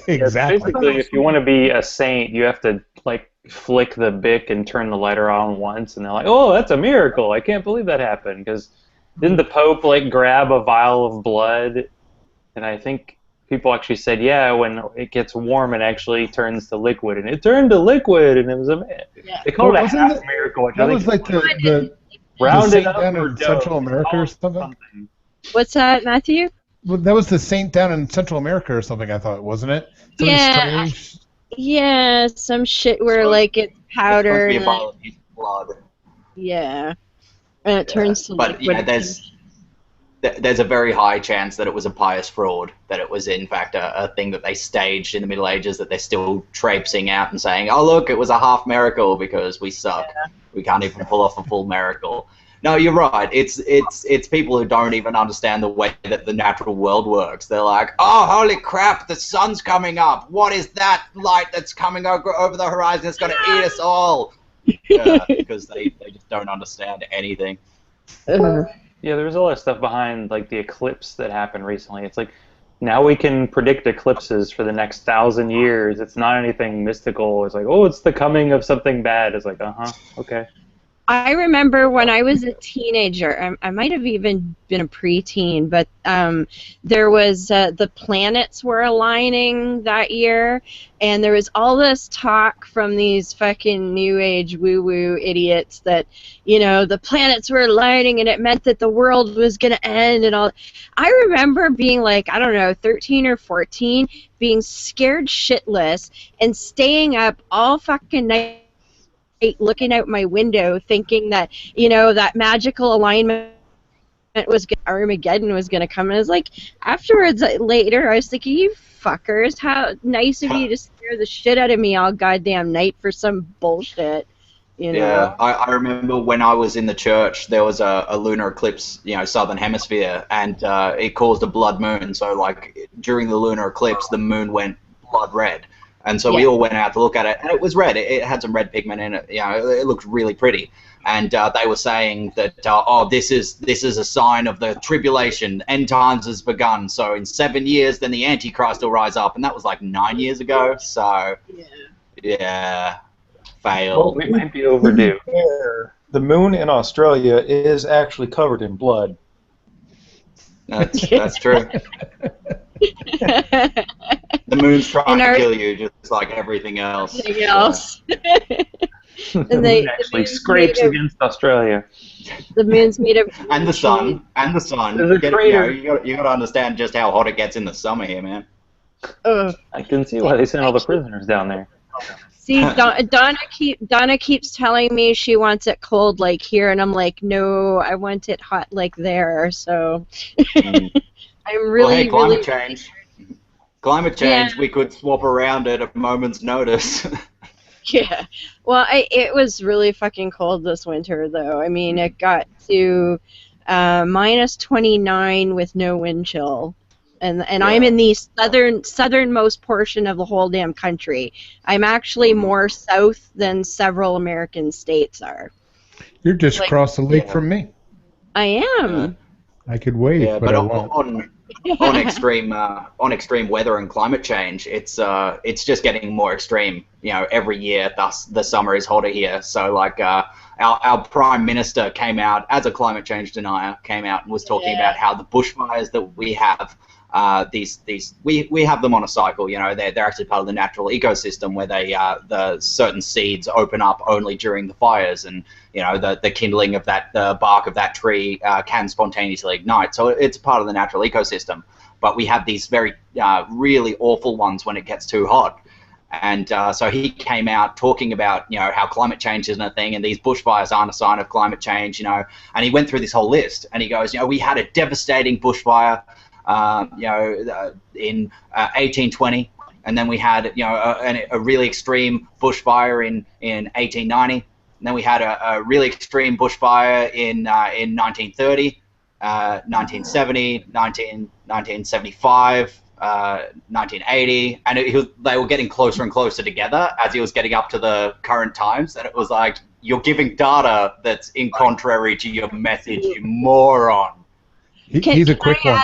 Exactly. Basically, if you want to be a saint, you have to like flick the bic and turn the lighter on once, and they're like, "Oh, that's a miracle! I can't believe that happened." Because didn't the Pope like grab a vial of blood? And I think people actually said, "Yeah, when it gets warm, it actually turns to liquid," and it turned to liquid, and it was they called it a half miracle. Which that I was think like the rounded Saint up down or in Central America or something. What's that, Matthew? Well, that was the saint down in Central America or something, I thought, wasn't it? Something strange. Yeah, some shit where like it's powder. It's supposed to be a vial of blood. Yeah, and it turns to but liquid. There's a very high chance that it was a pious fraud, that it was in fact a thing that they staged in the Middle Ages, that they're still traipsing out and saying, "Oh look, it was a half miracle because we suck. We can't even pull off a full miracle." No, you're right. It's people who don't even understand the way that the natural world works. They're like, "Oh, holy crap, the sun's coming up. What is that light that's coming over the horizon? It's going to eat us all." Because they just don't understand anything. Yeah, there's a lot of stuff behind like the eclipse that happened recently. It's like now we can predict eclipses for the next 1,000 years. It's not anything mystical. It's like, oh, it's the coming of something bad. It's like, okay. I remember when I was a teenager, I might have even been a preteen, but there was the planets were aligning that year, and there was all this talk from these fucking new age woo-woo idiots that, you know, the planets were aligning and it meant that the world was going to end and all. I remember being like, I don't know, 13 or 14, being scared shitless and staying up all fucking night looking out my window thinking that, you know, that magical alignment was Armageddon was going to come. And I was like, afterwards, later, I was thinking, you fuckers, how nice of you to scare the shit out of me all goddamn night for some bullshit. You know? Yeah, I remember when I was in the church, there was a lunar eclipse, you know, southern hemisphere, and it caused a blood moon. So, like, during the lunar eclipse, the moon went blood red. And so we all went out to look at it, and it was red. It had some red pigment in it. You know, it looked really pretty. And they were saying that, this is a sign of the tribulation. End times has begun. So in 7 years, then the Antichrist will rise up. And that was like 9 years ago. So, yeah, failed. Well, we might be overdue. The moon in Australia is actually covered in blood. That's true. The moon's trying to kill you, just like everything else. Everything else. The moon actually scrapes against Australia. The moon's made of... And the sun. And the sun. You got to understand just how hot it gets in the summer here, man. I can see why they sent all the prisoners down there. See, Donna keeps telling me she wants it cold like here, and I'm like, no, I want it hot like there. So I'm really, climate change. Climate change, we could swap around at a moment's notice. Yeah. Well, it was really fucking cold this winter, though. I mean, it got to minus 29 with no wind chill. And I'm in the southernmost portion of the whole damn country. I'm actually more south than several American states are. You're just across the lake from me. I am. I could wait, but I won't. On extreme weather and climate change, it's just getting more extreme. You know, every year, thus the summer is hotter here. So like our prime minister came out as a climate change denier, came out and was talking about how the bushfires that we have we have them on a cycle. You know, they're actually part of the natural ecosystem where the certain seeds open up only during the fires, and you know the kindling of the bark of that tree can spontaneously ignite. So it's part of the natural ecosystem. But we have these very really awful ones when it gets too hot. And so he came out talking about, you know, how climate change isn't a thing and these bushfires aren't a sign of climate change, you know. And he went through this whole list and he goes, you know, we had a devastating bushfire, you know, in 1820. And then we had, you know, a really extreme bushfire in 1890. And then we had a really extreme bushfire in 1930, 1970, 1975. 1980, and they were getting closer and closer together as he was getting up to the current times, and it was like, you're giving data that's in contrary to your message, you moron. He's a quick one.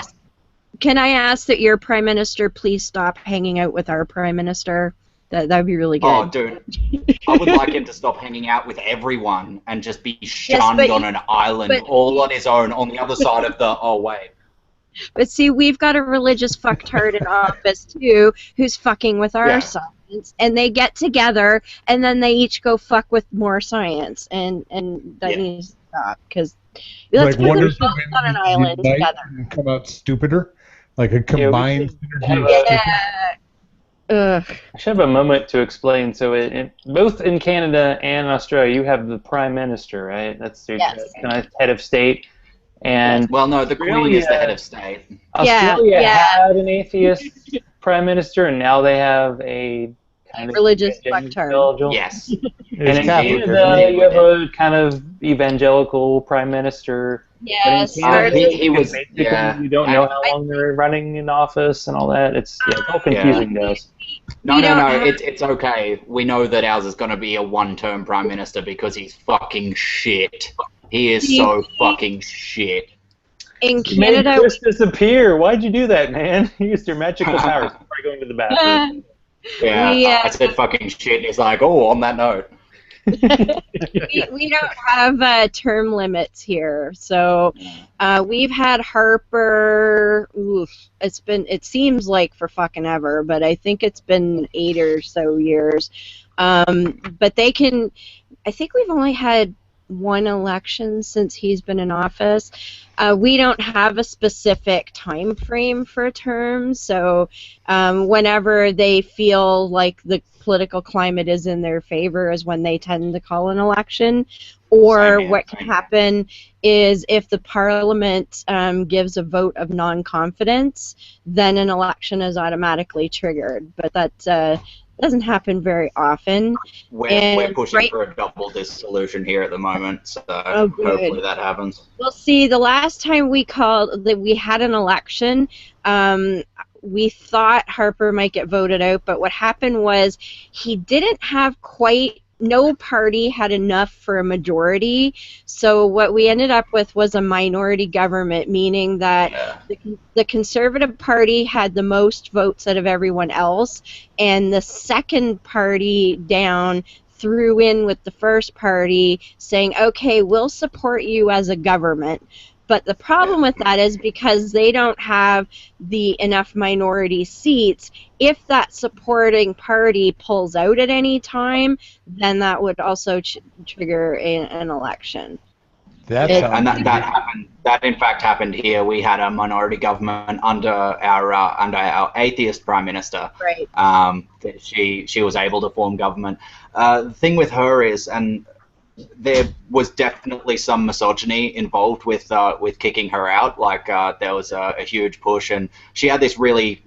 Can I ask that your Prime Minister please stop hanging out with our Prime Minister? That would be really good. Oh, dude. I would like him to stop hanging out with everyone and just be shunned on an island all on his own on the other side of the, oh, wait. But see, we've got a religious fucktard in office, too, who's fucking with our science. And they get together, and then they each go fuck with more science. And that needs to stop. Because let's put them both on an island together. And come out stupider? Like a combined synergy. Ugh. I should have a moment to explain. So, both in Canada and Australia, you have the Prime Minister, right? That's your kind of head of state. And well, no, the Queen is the head of state. Australia had an atheist prime minister, and now they have a kind of religious fucktard. Yes. And in Canada, you have a kind of evangelical prime minister. Yes. He was. Basically, you don't know how long they're running in office and all that. It's all confusing, guys. No, it's okay. We know that ours is going to be a one-term prime minister because he's fucking shit. He is so fucking shit. In Canada, you made Chris disappear. Why'd you do that, man? You used your magical powers before going to the bathroom. I said fucking shit. He's like, oh, on that note. we don't have term limits here, so we've had Harper. It seems like for fucking ever, but I think it's been 8 or so years. But they can. I think we've only had one election since he's been in office. We don't have a specific time frame for a term, so whenever they feel like the political climate is in their favor is when they tend to call an election. Or what can happen is if the Parliament gives a vote of non-confidence, then an election is automatically triggered. But that doesn't happen very often. We're pushing for a double dissolution here at the moment, so hopefully that happens. Well, see, the last time we had an election, we thought Harper might get voted out, but what happened was he didn't have no party had enough for a majority, so what we ended up with was a minority government, meaning that the Conservative Party had the most votes out of everyone else, and the second party down threw in with the first party saying, okay, we'll support you as a government. But the problem with that is because they don't have enough minority seats, if that supporting party pulls out at any time, then that would also trigger an election. That happened. That in fact happened here. We had a minority government under our atheist prime minister. Right. She was able to form government. The thing with her is, and there was definitely some misogyny involved with kicking her out. Like there was a huge push, and she had this really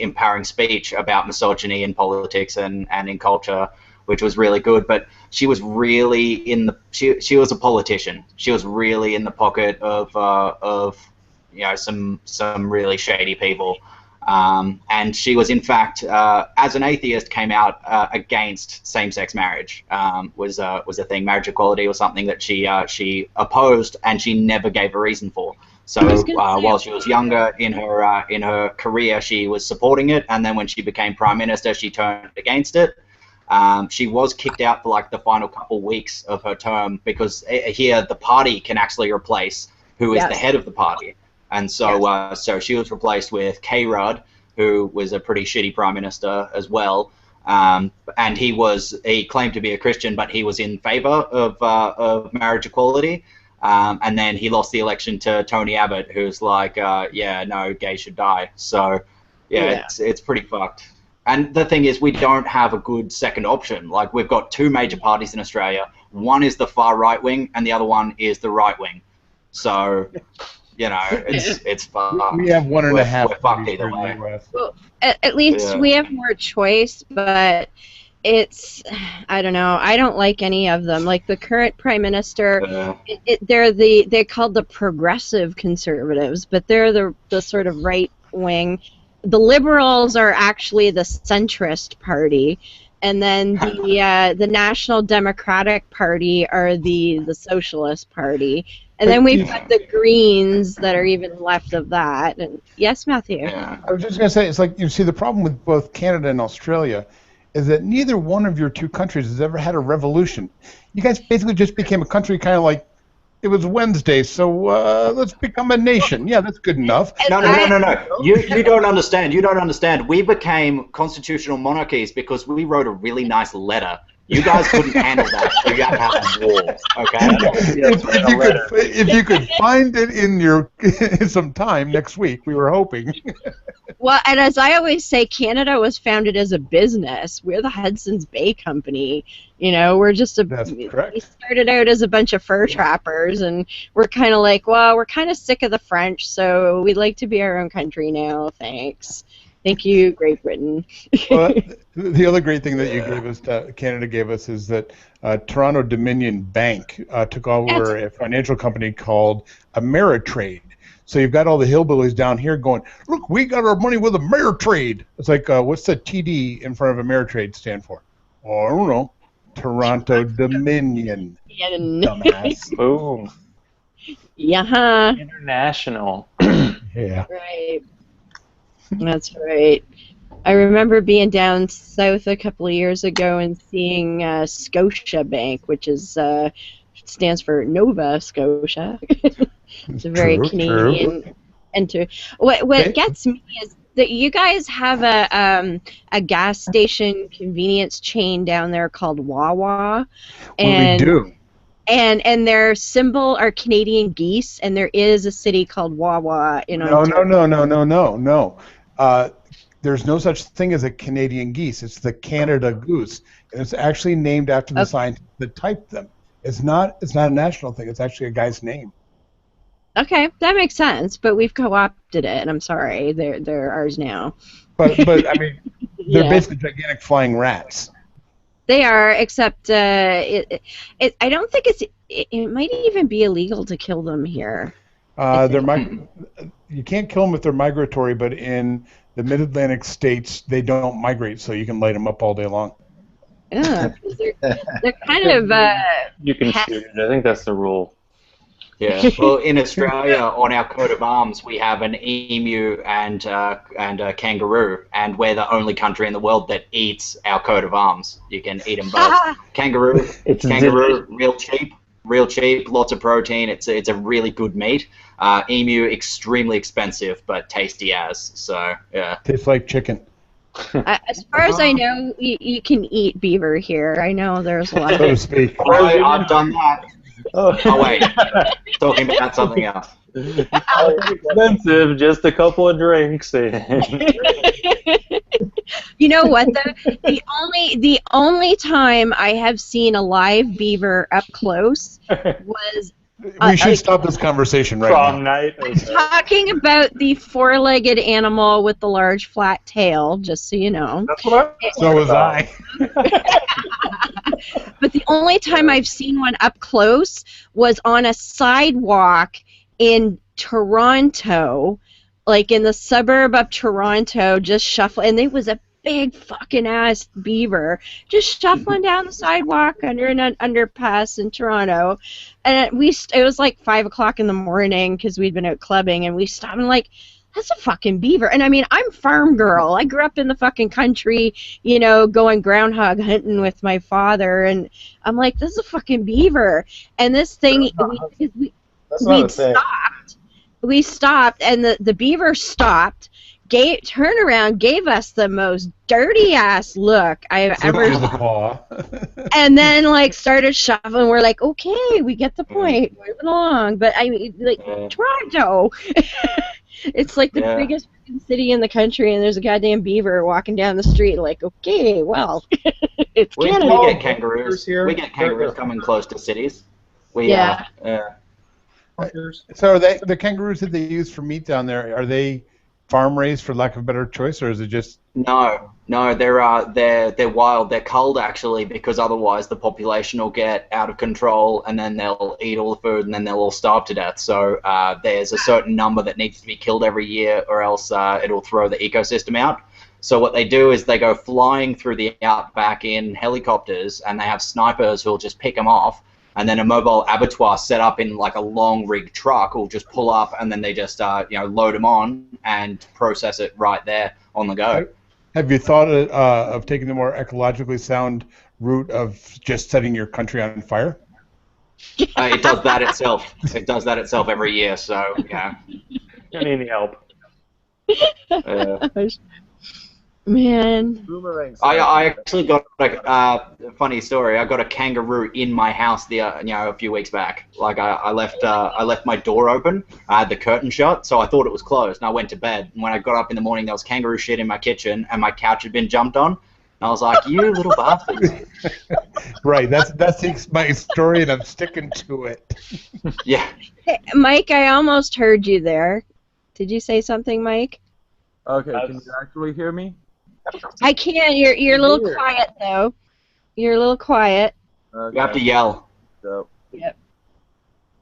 empowering speech about misogyny in politics and in culture, which was really good. But she was really she was a politician. She was really in the pocket of some really shady people. And she was, in fact, as an atheist, came out against same-sex marriage. Was a thing. Marriage equality was something that she opposed, and she never gave a reason for. So while she was younger in her career, she was supporting it, and then when she became prime minister, she turned against it. She was kicked out for like the final couple weeks of her term because here the party can actually replace who is the head of the party. And so so she was replaced with K-Rudd, who was a pretty shitty prime minister as well. And he claimed to be a Christian, but he was in favor of marriage equality. And then he lost the election to Tony Abbott, who's like, yeah, no, gays should die. So, yeah. It's pretty fucked. And the thing is, we don't have a good second option. Like, we've got two major parties in Australia. One is the far right wing, and the other one is the right wing. So, you know, it's fucked. We have one and a half. We're fucked either way. Well, at least we have more choice, but it's, I don't know, I don't like any of them. Like the current prime minister, they're called the progressive conservatives, but they're the sort of right wing. The liberals are actually the centrist party, and then the National Democratic Party are the socialist party. And then we've got the Greens that are even left of that. And yes, Matthew. Yeah. I was just going to say, it's like, you see, the problem with both Canada and Australia is that neither one of your two countries has ever had a revolution. You guys basically just became a country kind of like, it was Wednesday, so let's become a nation. Yeah, that's good enough. No. You don't understand. You don't understand. We became constitutional monarchies because we wrote a really nice letter. You guys couldn't handle that, so you had to have war, okay? If you could find it in some time next week, we were hoping. Well, and as I always say, Canada was founded as a business. We're the Hudson's Bay Company. You know, we're just we started out as a bunch of fur trappers, and we're kind of like, well, we're kind of sick of the French, so we'd like to be our own country now. Thanks. Thank you, Great Britain. Well, the other great thing that you gave us, Canada gave us, is that Toronto Dominion Bank took over a financial company called Ameritrade. So you've got all the hillbillies down here going, look, we got our money with Ameritrade. It's like, what's the TD in front of Ameritrade stand for? Oh, I don't know. Toronto Dominion. Dumbass. Boom. Yeah. International. Yeah. Right. That's right. I remember being down south a couple of years ago and seeing Scotia Bank, which is stands for Nova Scotia. It's a very Canadian enter. What gets me is that you guys have a gas station convenience chain down there called Wawa, and we do. And their symbol are Canadian geese, and there is a city called Wawa in Ontario. No. There's no such thing as a Canadian geese. It's the Canada goose, and it's actually named after the scientist that typed them. It's not a national thing. It's actually a guy's name. Okay, that makes sense. But we've co-opted it, and I'm sorry, they're ours now. But I mean, they're basically gigantic flying rats. They are, except I don't think it might even be illegal to kill them here. You can't kill them if they're migratory, but in the mid-Atlantic states, they don't migrate, so you can light them up all day long. Yeah, they're kind of. You can shoot it. I think that's the rule. Yeah. Well, in Australia, on our coat of arms, we have an emu and a kangaroo, and we're the only country in the world that eats our coat of arms. You can eat them both. Kangaroo, real cheap, lots of protein. It's a really good meat. Emu, extremely expensive, but tasty as. So yeah. Tastes like chicken. As far as I know, you can eat beaver here. I know there's a lot of. So to speak. I've done that. Oh wait, talking about something else. Expensive, just a couple of drinks in. You know what though? The only time I have seen a live beaver up close was. We should stop this conversation right Prom now. night. Talking about the four-legged animal with the large flat tail, just so you know. That's what So was I. But the only time I've seen one up close was on a sidewalk in Toronto, like in the suburb of Toronto, just shuffling. And it was a big fucking ass beaver just shuffling down the sidewalk under an underpass in Toronto. And it was like 5 o'clock in the morning because we'd been out clubbing, and we stopped and like, that's a fucking beaver. And I mean, I'm farm girl. I grew up in the fucking country, you know, going groundhog hunting with my father, and I'm like, this is a fucking beaver. And this thing, we'd stopped, we stopped, and the beaver stopped, turned around, gave us the most dirty ass look I've Flipped ever you the paw. and then like started shuffling. We're like, okay, we get the point, moving along. But I mean, like Toronto, it's like the biggest freaking city in the country, and there's a goddamn beaver walking down the street. Like, okay, well, it's We Canada. get kangaroos here. We get kangaroos coming close to cities. Yeah. So are they, the kangaroos that they use for meat down there, are they farm raised for lack of a better choice, or is it just? No, they're wild. They're culled actually, because otherwise the population will get out of control, and then they'll eat all the food, and then they'll all starve to death. So there's a certain number that needs to be killed every year, or else it'll throw the ecosystem out. So what they do is they go flying through the outback in helicopters, and they have snipers who'll just pick them off. And then a mobile abattoir set up in like a long rig truck will just pull up, and then they just load them on and process it right there on the go. Have you thought of taking the more ecologically sound route of just setting your country on fire? It does that itself. It does that itself every year. So yeah. You don't need any help. Man. Boomerangs. I actually got a funny story. I got a kangaroo in my house a few weeks back. Like I left my door open. I had the curtain shut, so I thought it was closed, and I went to bed. And when I got up in the morning, there was kangaroo shit in my kitchen, and my couch had been jumped on. And I was like, "You little bastard!" Right. That's my story, and I'm sticking to it. Yeah. Hey, Mike, I almost heard you there. Did you say something, Mike? Okay, can you actually hear me? I can't. You're a little quiet though. You're a little quiet. Okay. You have to yell. So, Yep.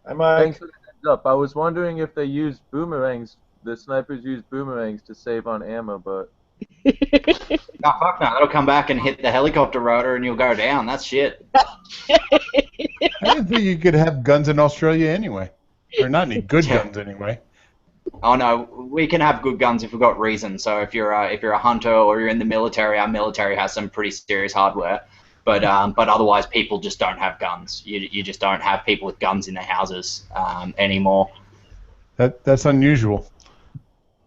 thanks for the heads up. I was wondering if they use boomerangs. The snipers use boomerangs to save on ammo, but No, fuck no. That'll come back and hit the helicopter rotor, and you'll go down. That's shit. I didn't think you could have guns in Australia anyway, or not any good guns anyway. Oh no, we can have good guns if we've got reason. So if you're a hunter or you're in the military, our military has some pretty serious hardware. But otherwise, people just don't have guns. You just don't have people with guns in their houses anymore. That's unusual.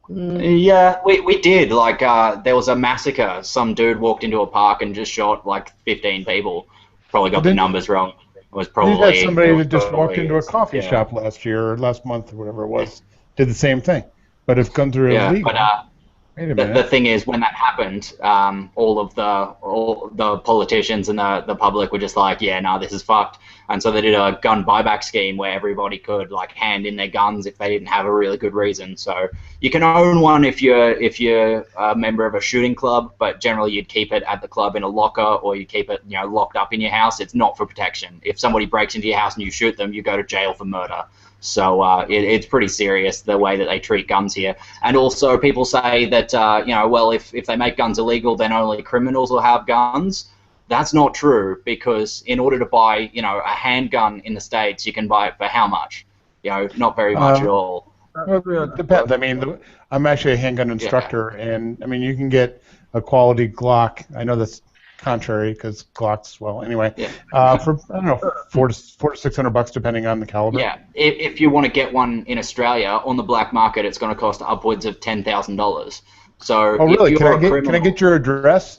Yeah, we did. Like there was a massacre. Some dude walked into a park and just shot like 15 people. Probably got the numbers wrong. It was probably. You had somebody that just walked into a coffee shop last year or last month or whatever it was. Did the same thing. But if guns are illegal, wait a minute. The thing is, when that happened, all the politicians and the public were just like, yeah, no, this is fucked. And so they did a gun buyback scheme where everybody could like hand in their guns if they didn't have a really good reason. So you can own one if you're a member of a shooting club, but generally you'd keep it at the club in a locker, or you keep it locked up in your house. It's not for protection. If somebody breaks into your house and you shoot them, you go to jail for murder. So it's pretty serious the way that they treat guns here. And also people say that, well, if they make guns illegal, then only criminals will have guns. That's not true, because in order to buy, a handgun in the States, you can buy it for how much? Not very much at all. Well, it depends. I mean, I'm actually a handgun instructor, and I mean, you can get a quality Glock. I know that's contrary because Glocks, well, anyway, for I don't know, $400 to $600 depending on the caliber. Yeah, if you want to get one in Australia on the black market, it's going to cost upwards of $10,000. So, oh really? Can I get your address?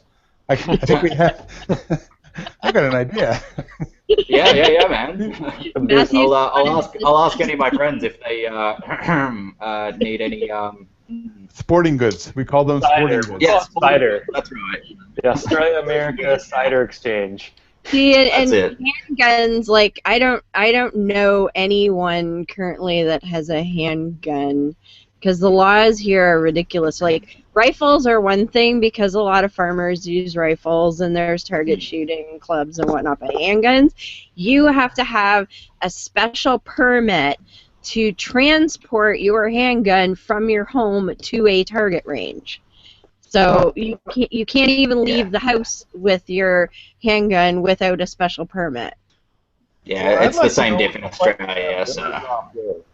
I think we have. I got an idea. Yeah, man. I'll ask any of my friends if they need any. Sporting goods. We call them sporting goods. Yeah, cider. That's right. The Australia-America Cider Exchange. See, and That's it. handguns, like I don't know anyone currently that has a handgun, because the laws here are ridiculous. Like rifles are one thing because a lot of farmers use rifles and there's target shooting clubs and whatnot. But handguns, you have to have a special permit to transport your handgun from your home to a target range. So you can't even leave the house with your handgun without a special permit. Yeah, it's the same diff in Australia. So.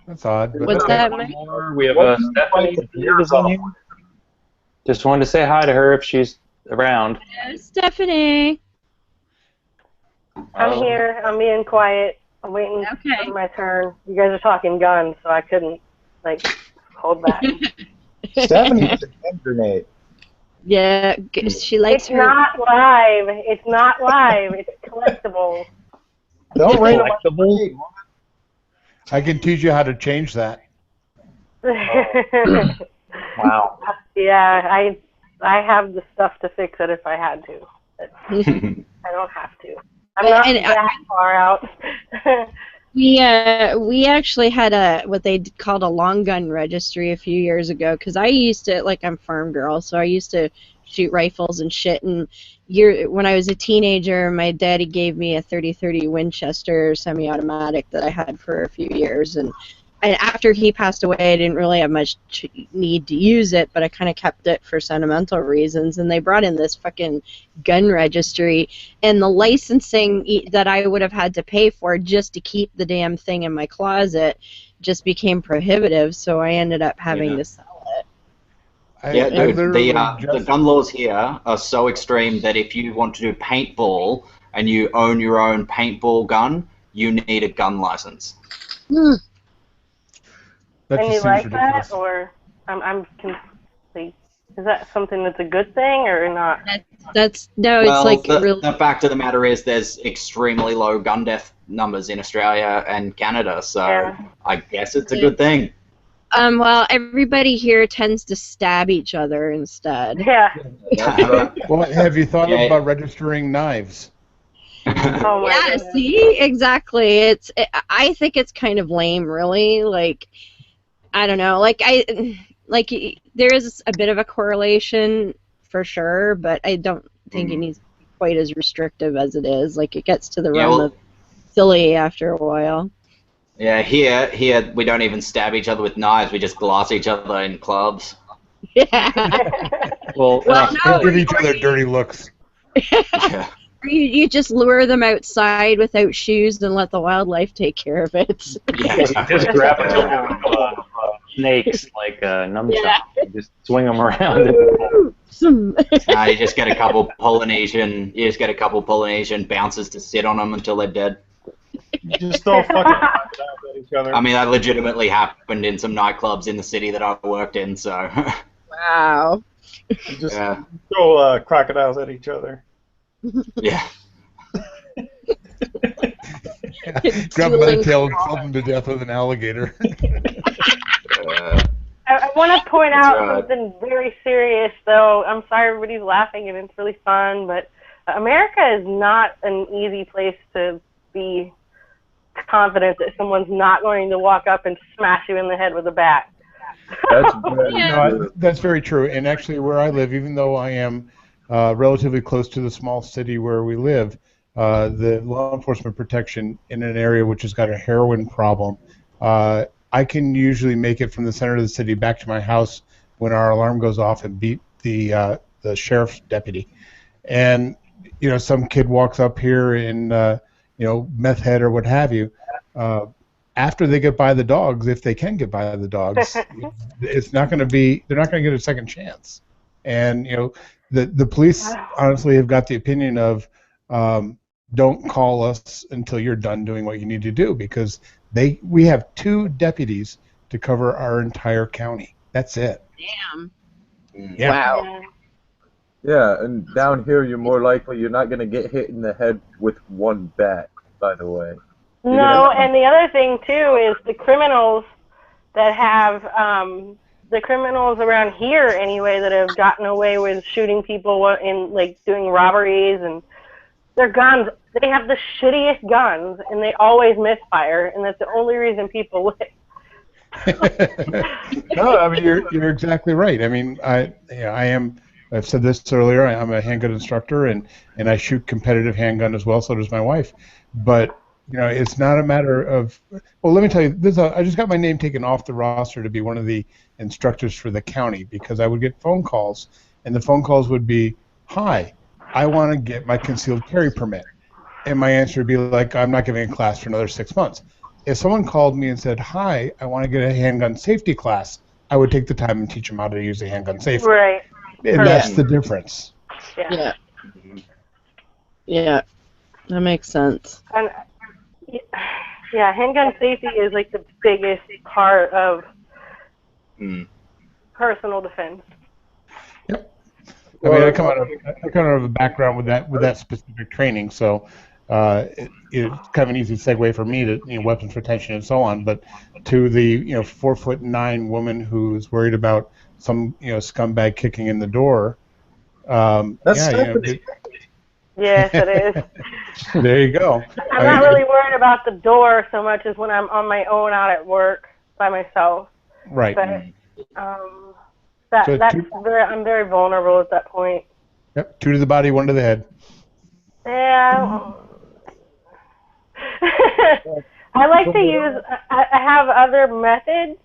That's odd. But What's that, Mike? We have Stephanie. Just wanted to say hi to her if she's around. Stephanie. I'm here. I'm being quiet. I'm waiting Okay. for my turn. You guys are talking guns, so I couldn't, hold back. Stephanie needs a hand grenade. Yeah, she likes It's her. not live. It's not live. It's collectible. Don't rain on my Collectible? parade. I can teach you how to change that. Wow. Yeah, I have the stuff to fix it if I had to. But I don't have to. I'm not that far out. We actually had what they called a long gun registry a few years ago, because I used to, I'm farm girl, so I used to shoot rifles and shit. And when I was a teenager, my daddy gave me a 30-30 Winchester semi-automatic that I had for a few years. And after he passed away, I didn't really have much need to use it, but I kind of kept it for sentimental reasons. And they brought in this fucking gun registry, and the licensing that I would have had to pay for just to keep the damn thing in my closet just became prohibitive, so I ended up having to sell it. Yeah, dude, the gun laws here are so extreme that if you want to do paintball and you own your own paintball gun, you need a gun license. That And just you seems like ridiculous. that, or I'm confused. Is that something that's a good thing or not? It's The fact of the matter is there's extremely low gun death numbers in Australia and Canada, so I guess it's a good thing. Well, everybody here tends to stab each other instead. Yeah. Well, have you thought about registering knives? Oh my Yeah, see? Exactly. I think it's kind of lame, really. I don't know. There is a bit of a correlation for sure, but I don't think it needs to be quite as restrictive as it is. It gets to the realm of silly after a while. Yeah, here we don't even stab each other with knives. We just glass each other in clubs. Yeah. Well, give each other dirty looks. Yeah. You just lure them outside without shoes and let the wildlife take care of it. Yeah, exactly. Just grab a couple of snakes like nunchucks. Yeah. Just swing them around. You just get a couple Polynesian bouncers to sit on them until they're dead. Just throw fucking crocodiles at each other. I mean, that legitimately happened in some nightclubs in the city that I worked in. So. Wow. Just throw crocodiles at each other. Yeah. Grab them by the tail and club them to death with an alligator. I want to point out something very serious, though. I'm sorry everybody's laughing, and it's really fun, but America is not an easy place to be confident that someone's not going to walk up and smash you in the head with a bat. That's very true. And actually, where I live, even though I am relatively close to the small city where we live, the law enforcement protection in an area which has got a heroin problem, I can usually make it from the center of the city back to my house when our alarm goes off and beat the sheriff's deputy. And some kid walks up here in meth head or what have you. After they get by the dogs, if they can get by the dogs, they're not going to get a second chance. And the police honestly have got the opinion of don't call us until you're done doing what you need to do, because we have 2 deputies to cover our entire county. That's it. Damn. Yeah. Wow. Yeah, and down here you're not going to get hit in the head with one bat, by the way. No, and the other thing, too, is the criminals that have, the criminals around here, anyway, that have gotten away with shooting people in, doing robberies, and their guns, they have the shittiest guns, and they always misfire, and that's the only reason people live. No, I mean, you're exactly right. I mean, I've said this earlier, I'm a handgun instructor, and I shoot competitive handgun as well, so does my wife. But it's not a matter of, well, let me tell you, I just got my name taken off the roster to be one of the instructors for the county, because I would get phone calls, and the phone calls would be, hi, I want to get my concealed carry permit. And my answer would be I'm not giving a class for another 6 months. If someone called me and said, hi, I want to get a handgun safety class, I would take the time and teach them how to use a handgun safely. Right. And that's the difference. Yeah. Yeah. That makes sense. And Yeah, handgun safety is like the biggest part of personal defense. Yep. I mean, I come out of a background with that specific training, so it's kind of an easy segue for me to weapons protection and so on. But to the 4'9" woman who's worried about some scumbag kicking in the door, That's Yes, it is. There you go. I'm not really worried about the door so much as when I'm on my own out at work by myself. Right. But I'm very vulnerable at that point. Yep. 2 to the body, 1 to the head. Yeah. I like to use. I have other methods.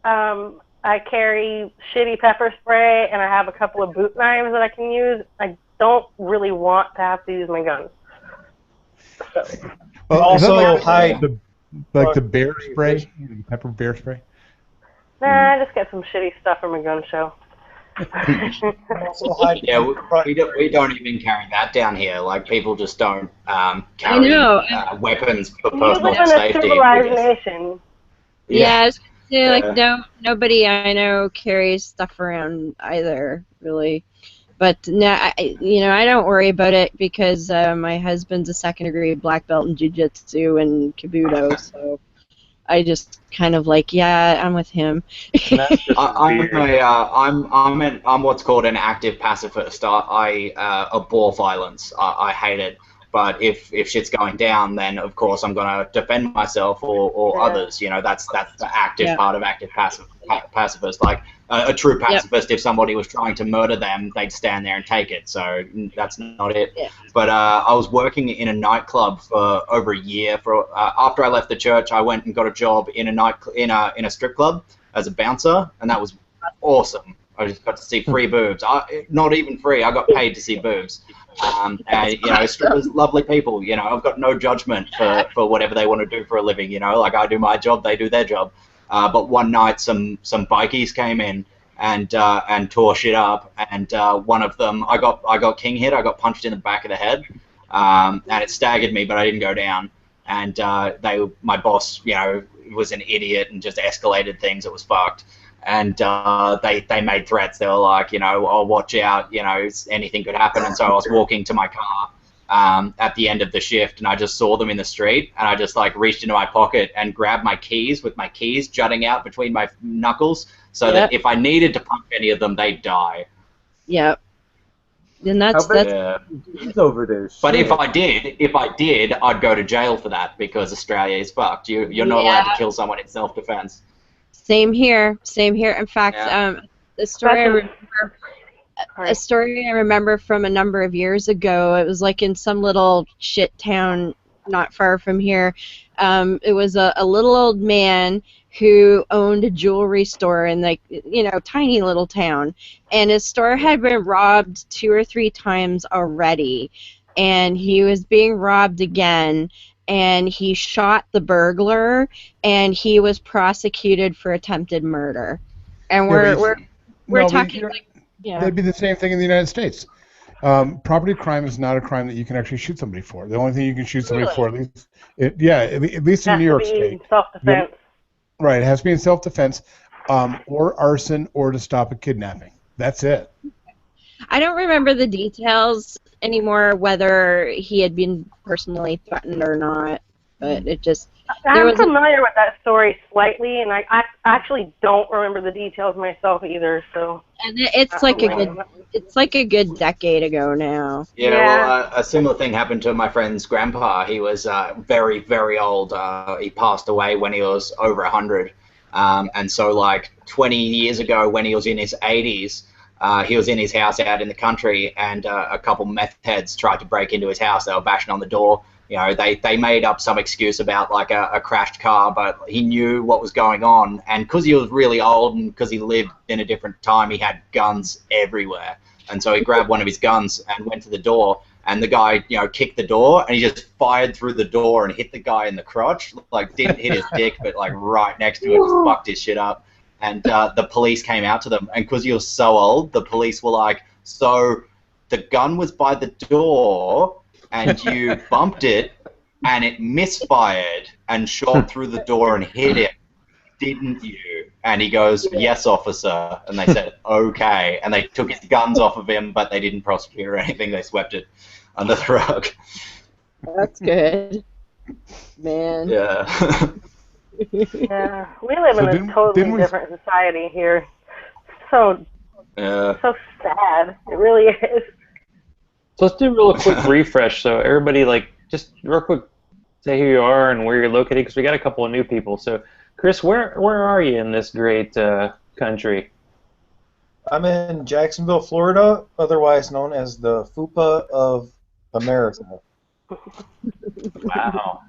I carry shitty pepper spray, and I have a couple of boot knives that I can use. I don't really want to have to use my guns. So. Well, also hide the bear spray, the pepper bear spray. Nah, I just get some shitty stuff from a gun show. Yeah, we don't even carry that down here. Like, people just don't carry weapons for personal safety. We live in a civilized nation. Yeah, nobody I know carries stuff around either, really. But no, I don't worry about it because my husband's a second-degree black belt in jiu-jitsu and Kabuto, so I just kind of I'm with him. I'm what's called an active pacifist. I abhor violence. I hate it. But if shit's going down, then of course I'm gonna defend myself or others. That's the active part of active pacifist. Like a true pacifist, if somebody was trying to murder them, they'd stand there and take it. So that's not it. Yeah. But I was working in a nightclub for over a year. After I left the church, I went and got a job in a strip club as a bouncer, and that was awesome. I just got to see free boobs. Not even free. I got paid to see boobs. And strippers, lovely people. I've got no judgment for whatever they want to do for a living. Like, I do my job, they do their job. But one night, some bikies came in and tore shit up. And one of them, I got king hit. I got punched in the back of the head, and it staggered me, but I didn't go down. And my boss, was an idiot and just escalated things. It was fucked. And they made threats. They were like, oh, watch out, anything could happen. And so I was walking to my car at the end of the shift, and I just saw them in the street, and I just reached into my pocket and grabbed my keys with my keys jutting out between my knuckles, so that if I needed to punch any of them, they'd die. Yep. And that's over there. But if I did, I'd go to jail for that because Australia is fucked. You're not allowed to kill someone in self-defense. Same here. In fact, a story I remember from a number of years ago. It was in some little shit town not far from here. It was a little old man who owned a jewelry store in tiny little town, and his store had been robbed 2 or 3 times already, and he was being robbed again. And he shot the burglar, and he was prosecuted for attempted murder. And we're talking That'd be the same thing in the United States. Property crime is not a crime that you can actually shoot somebody for. The only thing you can shoot somebody for, at least in New York State. Self-defense. Right, it has to be in self-defense, or arson, or to stop a kidnapping. That's it. I don't remember the details anymore, whether he had been personally threatened or not, but it just... I'm familiar with that story slightly, and I actually don't remember the details myself either, so... And it's like a good decade ago now. Yeah. Well, a similar thing happened to my friend's grandpa. He was very, very old. He passed away when he was over 100. And so, 20 years ago, when he was in his 80s, he was in his house out in the country, and a couple meth heads tried to break into his house. They were bashing on the door. They made up some excuse about a crashed car, but he knew what was going on. And because he was really old and because he lived in a different time, he had guns everywhere. And so he grabbed one of his guns and went to the door. And the guy, kicked the door, and he just fired through the door and hit the guy in the crotch. Didn't hit his dick, but right next to it, just fucked his shit up. And the police came out to them, and because he was so old, the police were like, so the gun was by the door, and you bumped it, and it misfired, and shot through the door and hit him. Didn't you? And he goes, yes, officer. And they said, okay. And they took his guns off of him, but they didn't prosecute or anything. They swept it under the rug. That's good. Man. Yeah. Yeah, we live in a totally different society here. So sad. It really is. So let's do a real quick refresh. So everybody, just real quick, say who you are and where you're located, because we got a couple of new people. So, Chris, where are you in this great country? I'm in Jacksonville, Florida, otherwise known as the FUPA of America. Wow.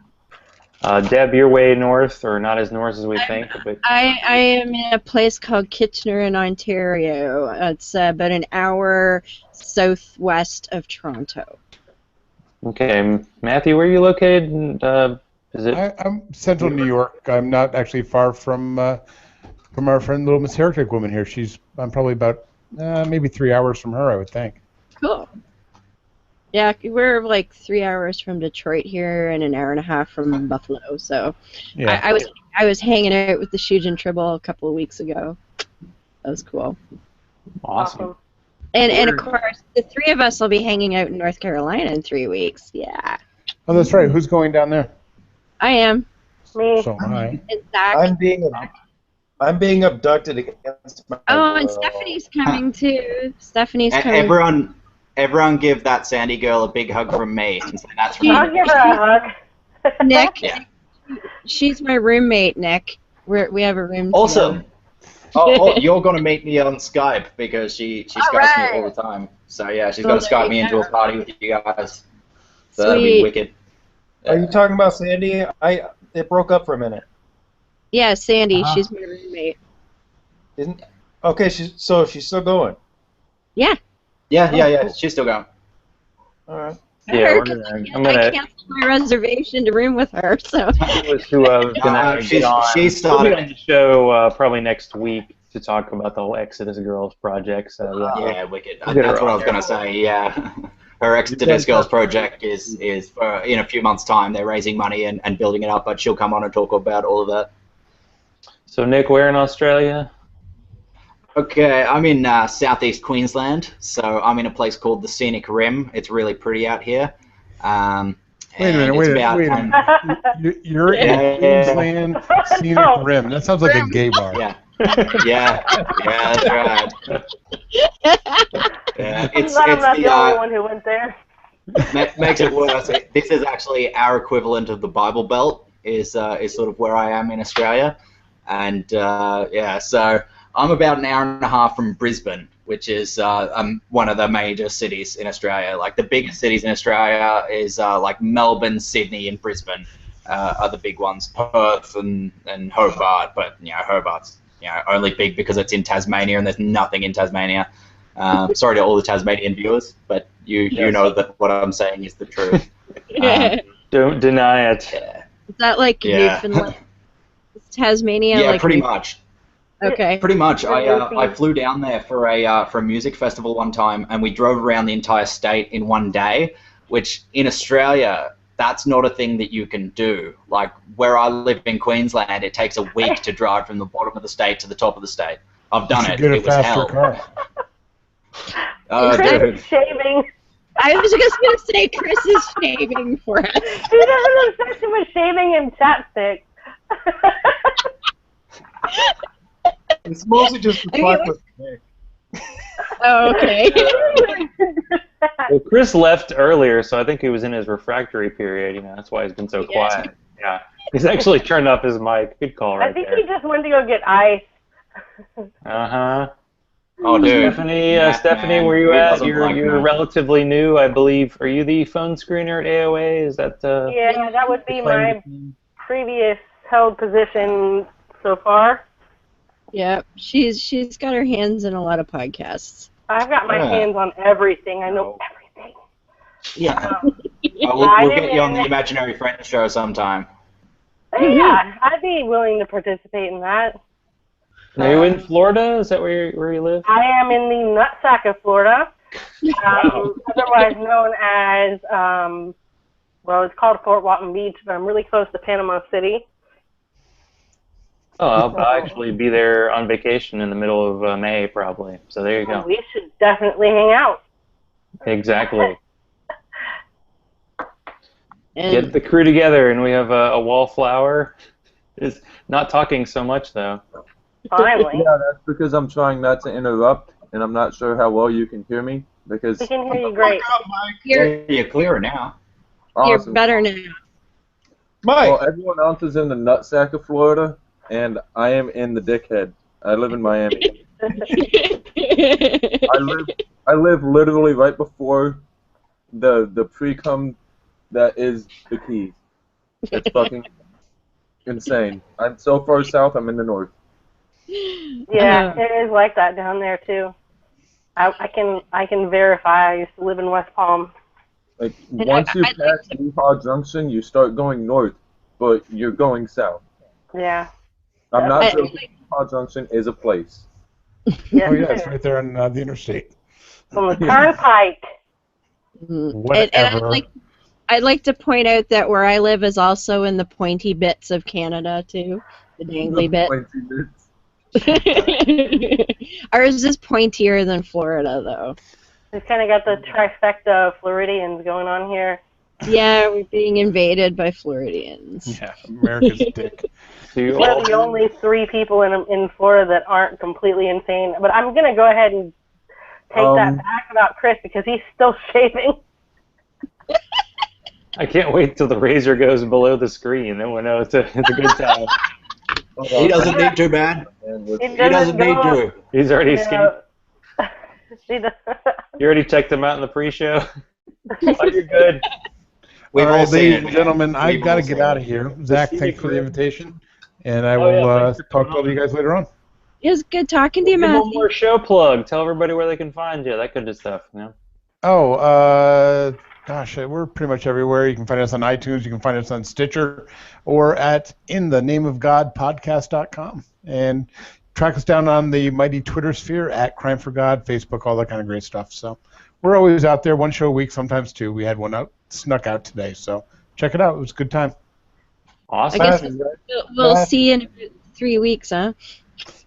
Deb, you're way north, or not as north as we think. But I am in a place called Kitchener in Ontario. It's about an hour southwest of Toronto. okay, Matthew, where are you located? Is it? I'm central New York. I'm not actually far from our friend Little Miss Heretic Woman here. I'm probably about maybe 3 hours from her, I would think. Cool. Yeah, we're like 3 hours from Detroit here and an hour and a half from Buffalo. So Yeah. I was hanging out with the Shujin Tribble a couple of weeks ago. That was cool. Awesome. And of course, the three of us will be hanging out in North Carolina in 3 weeks. Yeah. Oh, that's right. Who's going down there? I am. Me. So am I. And Zach. I'm being abducted against my will. And Stephanie's coming too. Stephanie's coming. Everyone give that Sandy girl a big hug from me. And say that's from I'll give her a hug. Nick, Yeah. she's my roommate, Nick. We have a room Awesome. together. You're going to meet me on Skype because she Skypes me all the time. So yeah, she's going to there Skype you me into go. a party with you guys. So that'll be Sweet. wicked. Are you talking about Sandy? It broke up for a minute. Yeah, Sandy, she's my roommate. Okay, she's still going. Yeah. Yeah. She's still going. All right. Yeah, I canceled my reservation to room with her, so. was who I was going to get on. She started. We'll be on the show probably next week to talk about the whole Exodus Girls project. So Yeah, wicked. That's what I was going to say. Yeah, her Exodus Girls project is for in a few months' time. They're raising money and building it up, but she'll come on and talk about all of that. So Nick, where in Australia? Okay, I'm in southeast Queensland, so I'm in a place called the Scenic Rim. It's really pretty out here. Wait a minute. You're in Queensland Scenic Rim. That sounds like a gay bar. Yeah, that's right. Yeah, I'm glad I'm not the only one who went there. Makes it worse. This is actually our equivalent of the Bible Belt. Is sort of where I am in Australia, and so I'm about an hour and a half from Brisbane, which is one of the major cities in Australia. Like the biggest cities in Australia is like Melbourne, Sydney, and Brisbane are the big ones. Perth and Hobart, but Hobart's only big because it's in Tasmania and there's nothing in Tasmania. Sorry to all the Tasmanian viewers, but you know that what I'm saying is the truth. Don't deny it. Yeah. Is that like Newfoundland? Is Tasmania? Yeah, like pretty much. Okay. Pretty much. I flew down there for a music festival one time, and we drove around the entire state in one day, which in Australia, that's not a thing that you can do. Like where I live in Queensland, it takes a week to drive from the bottom of the state to the top of the state. I've done it. Get a It was faster hell. car. Oh, dude. Shaving. I was just going to say Chris is shaving for us. He doesn't obsession with shaving and chapstick. It's mostly just the talk with Nick. Oh, okay. Well, Chris left earlier, so I think he was in his refractory period. That's why he's been so quiet. Yeah, he's actually turned off his mic. Good call right I think there. he just went to go get ice. Oh, dude. Stephanie, where you at? You're relatively new, I believe. Are you the phone screener at AOA? Is that Yeah, that would be my previous held position so far. Yeah, she's got her hands in a lot of podcasts. I've got my hands on everything. I know everything. Yeah. We'll get you on the Imaginary Friends show sometime. Yeah, I'd be willing to participate in that. Are you in Florida? Is that where you live? I am in the nutsack of Florida, otherwise known as Well, it's called Fort Walton Beach, but I'm really close to Panama City. Oh, I'll actually be there on vacation in the middle of May, probably. So there you go. We should definitely hang out. Exactly. And Get the crew together, and we have a wallflower. Is not talking so much though. Finally. Yeah, that's because I'm trying not to interrupt, and I'm not sure how well you can hear me. Because We can hear you great. you're, You're clearer now. you're awesome. better now. Mike, Well, everyone else is in the nutsack of Florida, and I am in the dickhead. I live in Miami. I live literally right before the pre-cum that is the Keys. It's fucking insane. I'm so far south. I'm in the north. Yeah, it is like that down there too. I can verify. I used to live in West Palm. Like And once you I'd pass Yeehaw Junction, you start going north, but you're going south. Yeah. I'm not I- joking. Yeehaw Junction is a place. Yes, Oh, yeah, it it's is. right there on the interstate. From the turnpike. Whatever. I'd like to point out that where I live is also in the pointy bits of Canada too, the dangly bit. Ours is pointier than Florida, though. We've kind of got the trifecta of Floridians going on here. Yeah, we're being invaded by Floridians. Yeah, America's dick. To We're all, the only 3 people in Florida that aren't completely insane. But I'm going to go ahead and take that back about Chris because he's still shaving. I can't wait till the razor goes below the screen. Then we'll know it's a good time. He doesn't need to, man. He doesn't need to. He's already skinny. See the You already checked him out in the pre-show. Oh, you're good. We've all all right, seen ladies it, and man. gentlemen, I've We've got to all get seen out it. of here. Zach, thanks for the invitation, and I Oh, will yeah, thanks for talk coming to all you guys later on. It was good talking to you, Give one Matthew. more show plug. Tell everybody where they can find you. That kind of stuff. You know? Oh, gosh, we're pretty much everywhere. You can find us on iTunes. You can find us on Stitcher or at inthenameofgodpodcast.com. And track us down on the mighty Twitter sphere at Crime for God, Facebook, all that kind of great stuff. So we're always out there, one show a week, sometimes 2. We had one out, snuck out today. So check it out. It was a good time. Awesome. I guess we'll see you in 3 weeks, huh?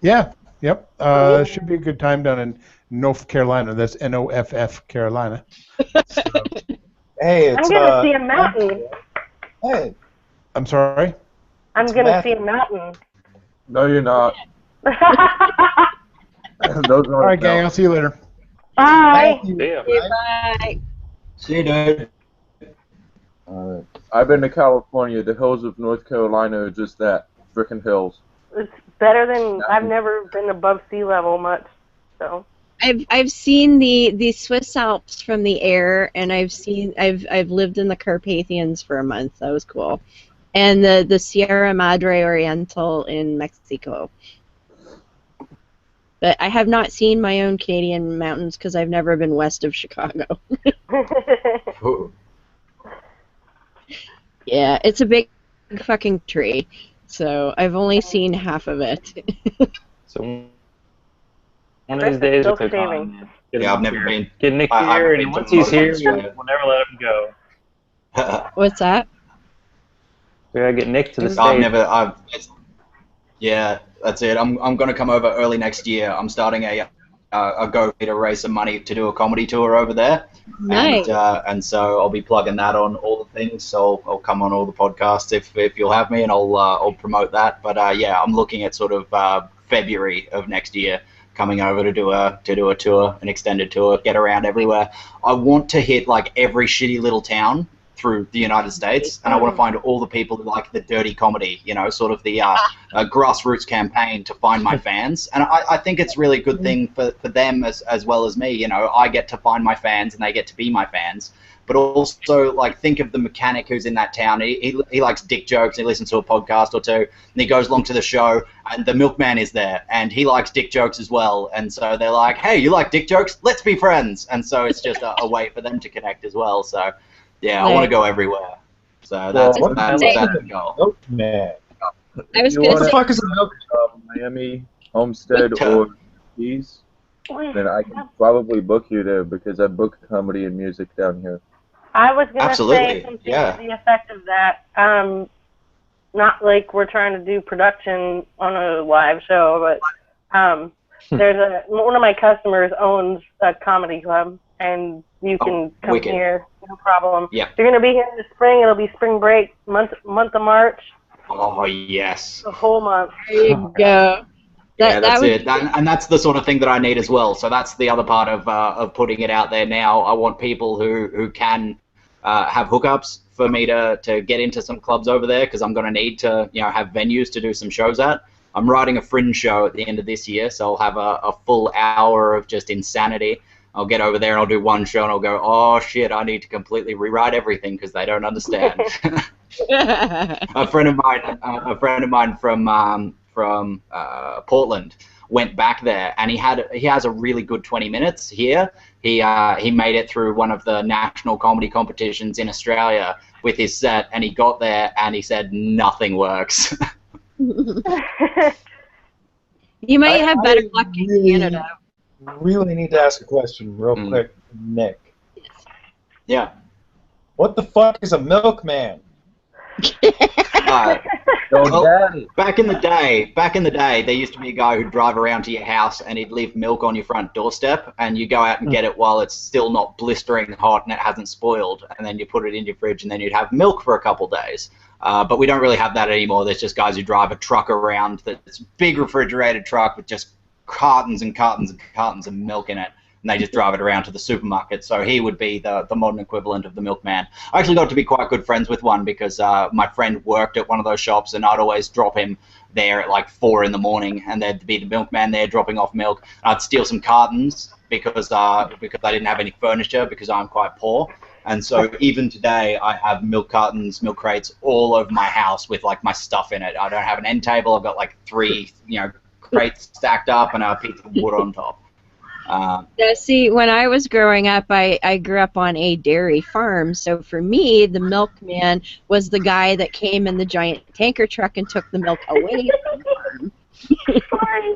Yeah, yep. Should be a good time down in North Carolina. That's Noff Carolina. So, hey, I'm it's going to see a mountain. Hey, I'm sorry? I'm going to see a mountain. No, you're not. Those All right, gang. I'll see you later. Bye. See ya. Bye. See you, dude. I've been to California. The hills of North Carolina are just that, frickin' hills. It's better than I've never been above sea level much. So I've seen the Swiss Alps from the air, and I've lived in the Carpathians for a month. That was cool, and the Sierra Madre Oriental in Mexico. But I have not seen my own Canadian mountains because I've never been west of Chicago. Yeah, it's a big fucking tree, so I've only seen half of it. So one of these days Still we'll shaving. Yeah, I've never been. Get Nick I've here, been and to once he's here, Australia. we'll never let him go. What's that? We gotta get Nick to the States. Yeah, that's it. I'm gonna come over early next year. I'm starting a go to raise some money to do a comedy tour over there. Nice. And so I'll be plugging that on all the things. So I'll come on all the podcasts if you'll have me, and I'll promote that. But yeah, I'm looking at sort of February of next year coming over to do a tour, an extended tour, get around everywhere. I want to hit like every shitty little town through the United States, and I want to find all the people who like the dirty comedy, you know, sort of the grassroots campaign to find my fans. And I think it's really a good thing for them as well as me. You know, I get to find my fans and they get to be my fans. But also, like, think of the mechanic who's in that town. He likes dick jokes. He listens to a podcast or two, and he goes along to the show, and the milkman is there, and he likes dick jokes as well. And so they're like, hey, you like dick jokes? Let's be friends. And so it's just a way for them to connect as well. So, yeah, I want to go everywhere. So that's the goal. Milkman. I was You gonna wanna- say, Fuck is a milk? Miami, Homestead, or Keys, then I can probably book you there because I book comedy and music down here. I was going to say Absolutely, something yeah. to the effect of that. Not like we're trying to do production on a live show, but there's one of my customers owns a comedy club, and you can come wicked. here, no problem. Yeah. If you're going to be here in the spring, it'll be spring break, month of March, Oh, yes. the whole month. There you go. Yeah, that's would it. And that's the sort of thing that I need as well. So that's the other part of putting it out there now. I want people who can have hookups for me to get into some clubs over there, because I'm going to need to have venues to do some shows at. I'm writing a fringe show at the end of this year, so I'll have a full hour of just insanity. I'll get over there and I'll do one show and I'll go, oh shit, I need to completely rewrite everything because they don't understand. A friend of mine from Portland went back there, and he has a really good 20 minutes here. He made it through one of the national comedy competitions in Australia with his set, and he got there and he said nothing works. You might have better luck in Canada. Really need to ask a question real quick, Nick. Yeah. What the fuck is a milkman? Back in the day, there used to be a guy who'd drive around to your house and he'd leave milk on your front doorstep, and you go out and get it while it's still not blistering hot and it hasn't spoiled, and then you put it in your fridge, and then you'd have milk for a couple days. But we don't really have that anymore. There's just guys who drive a truck around, that's a big refrigerated truck with just cartons and cartons and cartons of milk in it, and they just drive it around to the supermarket. So he would be the modern equivalent of the milkman. I actually got to be quite good friends with one because my friend worked at one of those shops, and I'd always drop him there at like 4 in the morning, and there'd be the milkman there dropping off milk. I'd steal some cartons because I didn't have any furniture because I'm quite poor. And so even today, I have milk cartons, milk crates all over my house with like my stuff in it. I don't have an end table. I've got like 3, crates stacked up and a piece of wood on top. Yeah, see, when I was growing up, I grew up on a dairy farm. So for me, the milkman was the guy that came in the giant tanker truck and took the milk away from the farm. Sorry.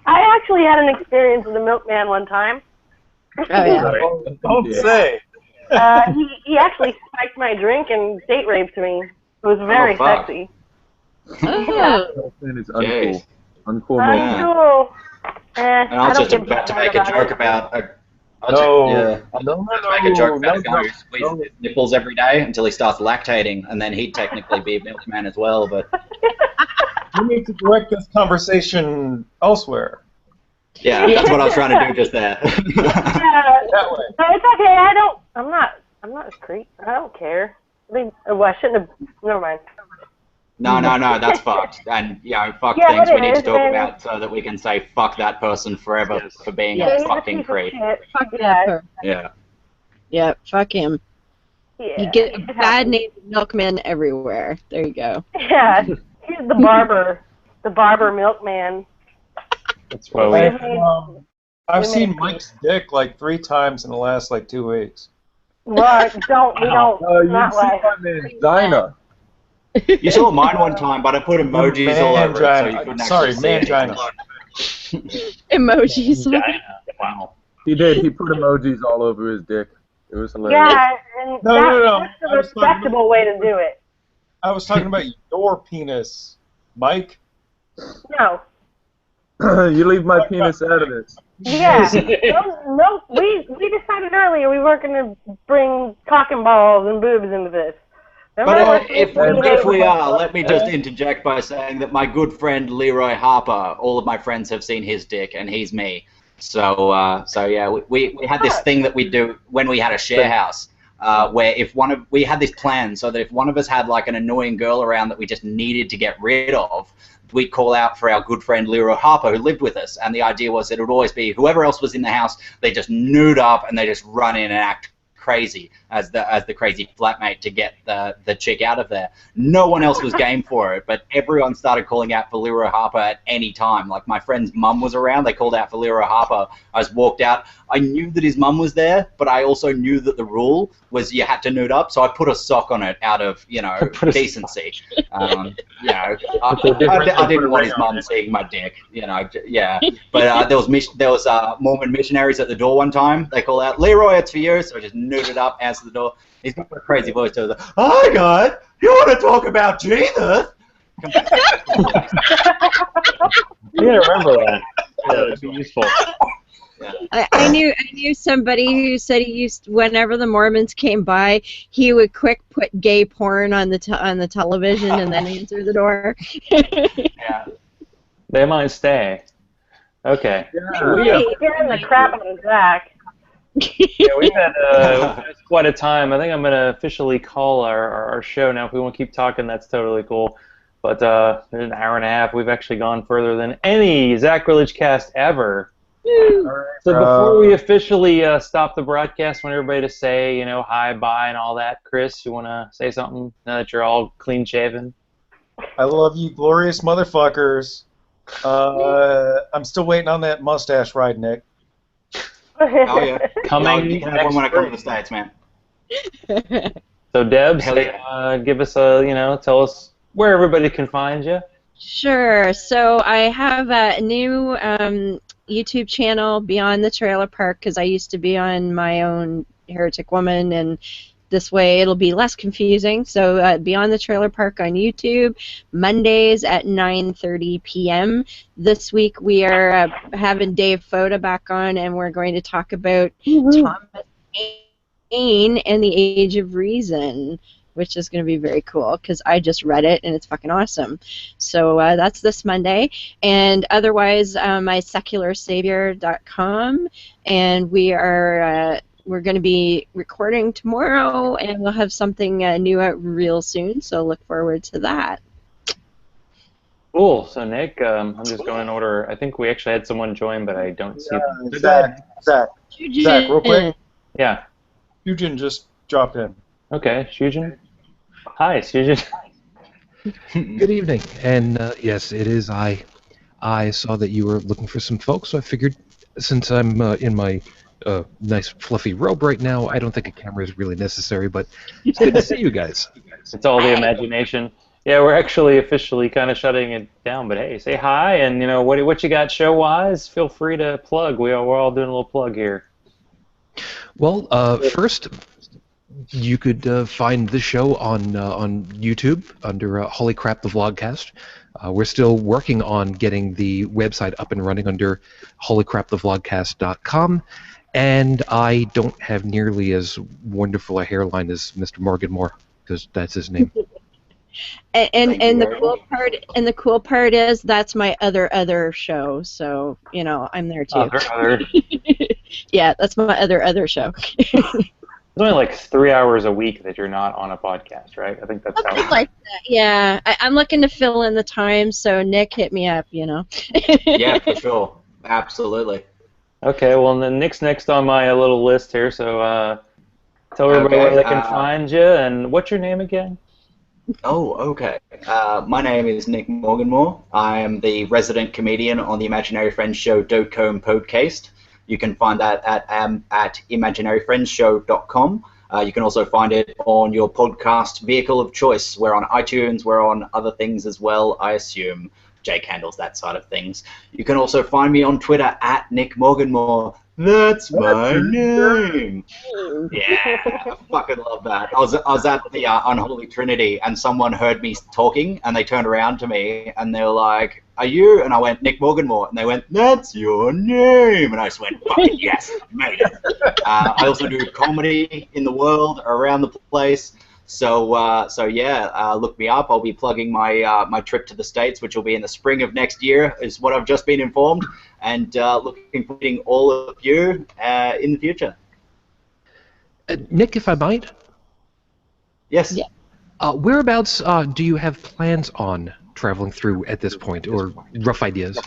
I actually had an experience with a milkman one time. Oh, yeah. Don't say. He actually spiked my drink and date raped me. It was very sexy. Oh. Milkman is uncool. Uncool Uncool. milkman. And I was just about to make a joke about make a joke about a guy who squeezes his nipples every day until he starts lactating, and then he'd technically be a milkman as well. But You need to direct this conversation elsewhere. yeah, that's what I was trying to do just there. That way. No, it's okay. I'm not a creep. I don't care. I shouldn't have. Never mind. No, that's fucked. And, fuck Yeah, things it we need to is, talk and- about so that we can say fuck that person forever for being Yes. a fucking creep. Fuck Yeah. that. Yeah. Yeah, fuck him. Yeah. You get a bad name milkman everywhere. There you go. Yeah. He's the barber milkman. That's Well, right. I've seen Mike's dick like 3 times in the last like 2 weeks. Well, we don't, You not see like. my man's Dinah. You saw mine one time, but I put emojis all over it so you couldn't Sorry, actually see mangina. anything. Emojis. Wow. He did. He put emojis all over his dick. It was hilarious. Yeah, and No. that's the respectable way to do it. I was talking about your penis, Mike. No. You leave my penis out of this. Yeah. No, we decided earlier we weren't going to bring cock and balls and boobs into this. But if we are, let me just interject by saying that my good friend Leroy Harper, all of my friends have seen his dick, and he's me. So yeah, we had this thing that we do when we had a share house, where we had this plan so that if one of us had like an annoying girl around that we just needed to get rid of, we'd call out for our good friend Leroy Harper who lived with us, and the idea was that it would always be whoever else was in the house, they just nude up and they just run in and act crazy as the crazy flatmate to get the chick out of there. No one else was game for it, but everyone started calling out for Leroy Harper at any time. Like my friend's mum was around, they called out for Leroy Harper. I just walked out. I knew that his mum was there, but I also knew that the rule was you had to nude up, so I put a sock on it out of, decency. I didn't want his mum seeing my dick, yeah. But there was Mormon missionaries at the door one time. They called out, Leroy, it's for you, so I just nuded up as answer the door. He's got a crazy voice. So he's like, "Hi guys, you want to talk about Jesus?" You gotta remember that. Yeah, it'd be useful. I knew somebody who said he used, whenever the Mormons came by, he would quick put gay porn on the television and then answer the door. Yeah. They might stay. Okay. Hey, scaring the crap out of Zach. Yeah, we've had quite a time. I think I'm going to officially call our show now. If we want to keep talking, that's totally cool. But in an hour and a half, we've actually gone further than any Zachrilege cast ever. So before we officially stop the broadcast, I want everybody to say, hi, bye, and all that. Chris, you want to say something now that you're all clean-shaven? I love you, glorious motherfuckers. I'm still waiting on that mustache ride, Nick. Oh yeah, Coming you can have one when I come to the States, man. So Deb, Hell yeah. give us tell us where everybody can find you. Sure. So I have a new YouTube channel, Beyond the Trailer Park, because I used to be on my own Heretic Woman, and this way it'll be less confusing. So Beyond the Trailer Park on YouTube, Mondays at 9:30 p.m. This week we are having Dave Foda back on, and we're going to talk about Thomas Paine and the Age of Reason, which is going to be very cool because I just read it and it's fucking awesome. So that's this Monday. And otherwise, my secularsavior.com, and we're going to be recording tomorrow, and we'll have something new out real soon, so look forward to that. Cool. So Nick, I'm just going in order. I think we actually had someone join, but I don't see them. Zach, real quick. Yeah. Eugene just dropped in. Okay, Shujin. Hi, Shujin. Good evening, and yes, it is I. I saw that you were looking for some folks, so I figured since I'm in my nice fluffy robe right now, I don't think a camera is really necessary, but it's good to see you guys. It's all the imagination. Yeah, we're actually officially kind of shutting it down, but hey, say hi, and what you got show-wise, feel free to plug. We're all doing a little plug here. Well, first, you could find the show on YouTube under Holy Crap the Vlogcast. We're still working on getting the website up and running under holycrapthevlogcast.com, and I don't have nearly as wonderful a hairline as Mr. Morgan Moore, because that's his name. And the cool part is that's my other show, so I'm there too. Other. Yeah, that's my other show. It's only like 3 hours a week that you're not on a podcast, right? I think that's how. Something like that. Yeah, I'm looking to fill in the time, so Nick, hit me up. Yeah, for sure, absolutely. Okay, well then Nick's next on my little list here, so tell everybody where they can find you, and what's your name again? Oh, okay. My name is Nick Morganmore. I am the resident comedian on the Imaginary Friends show Dotcombe Podcast. You can find that at imaginaryfriendshow.com. You can also find it on your podcast vehicle of choice. We're on iTunes. We're on other things as well, I assume. Jake handles that side of things. You can also find me on Twitter at Nick Morganmore. That's my name. Yeah, I fucking love that. I was at the Unholy Trinity, and someone heard me talking, and they turned around to me, and they were like, "Are you?" And I went, "Nick Morganmore," and they went, "That's your name," and I just went, "Fucking yes, made it." I also do comedy in the world, around the place. So yeah, look me up. I'll be plugging my trip to the States, which will be in the spring of next year, is what I've just been informed, and looking forward to meeting all of you in the future. Nick, if I might? Yes. Yeah. Whereabouts do you have plans on traveling through at this point, or rough ideas?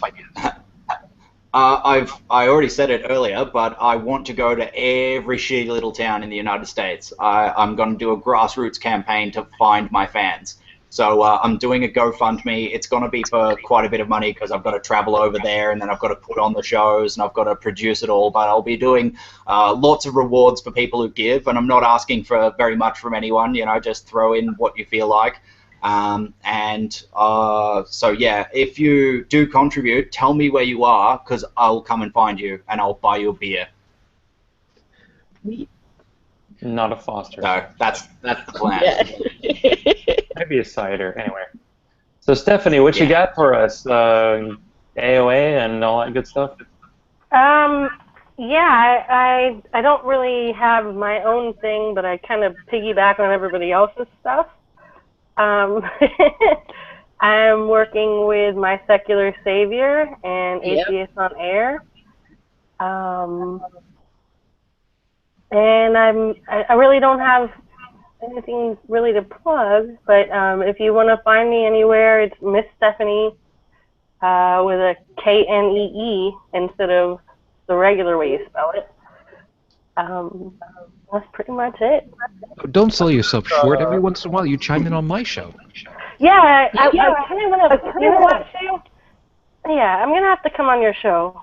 I already said it earlier, but I want to go to every shitty little town in the United States. I'm going to do a grassroots campaign to find my fans. So I'm doing a GoFundMe. It's going to be for quite a bit of money because I've got to travel over there, and then I've got to put on the shows, and I've got to produce it all. But I'll be doing lots of rewards for people who give, and I'm not asking for very much from anyone. Just throw in what you feel like. So yeah, if you do contribute, tell me where you are, because I'll come and find you, and I'll buy you a beer. Not a Foster. So that's the plan. Yeah. Maybe a cider. Anyway. So Stephanie, what you got for us? AOA and all that good stuff? Yeah, I don't really have my own thing, but I kind of piggyback on everybody else's stuff. I'm working with My Secular Savior and Yep. Atheist on Air. And I really don't have anything really to plug, but if you want to find me anywhere, it's Miss Stephanie with a Knee instead of the regular way you spell it. That's pretty much it. Don't sell yourself short. Every once in a while, you chime in on my show. Yeah, I kind of want to. You know what, Sue? Yeah, I'm gonna have to come on your show.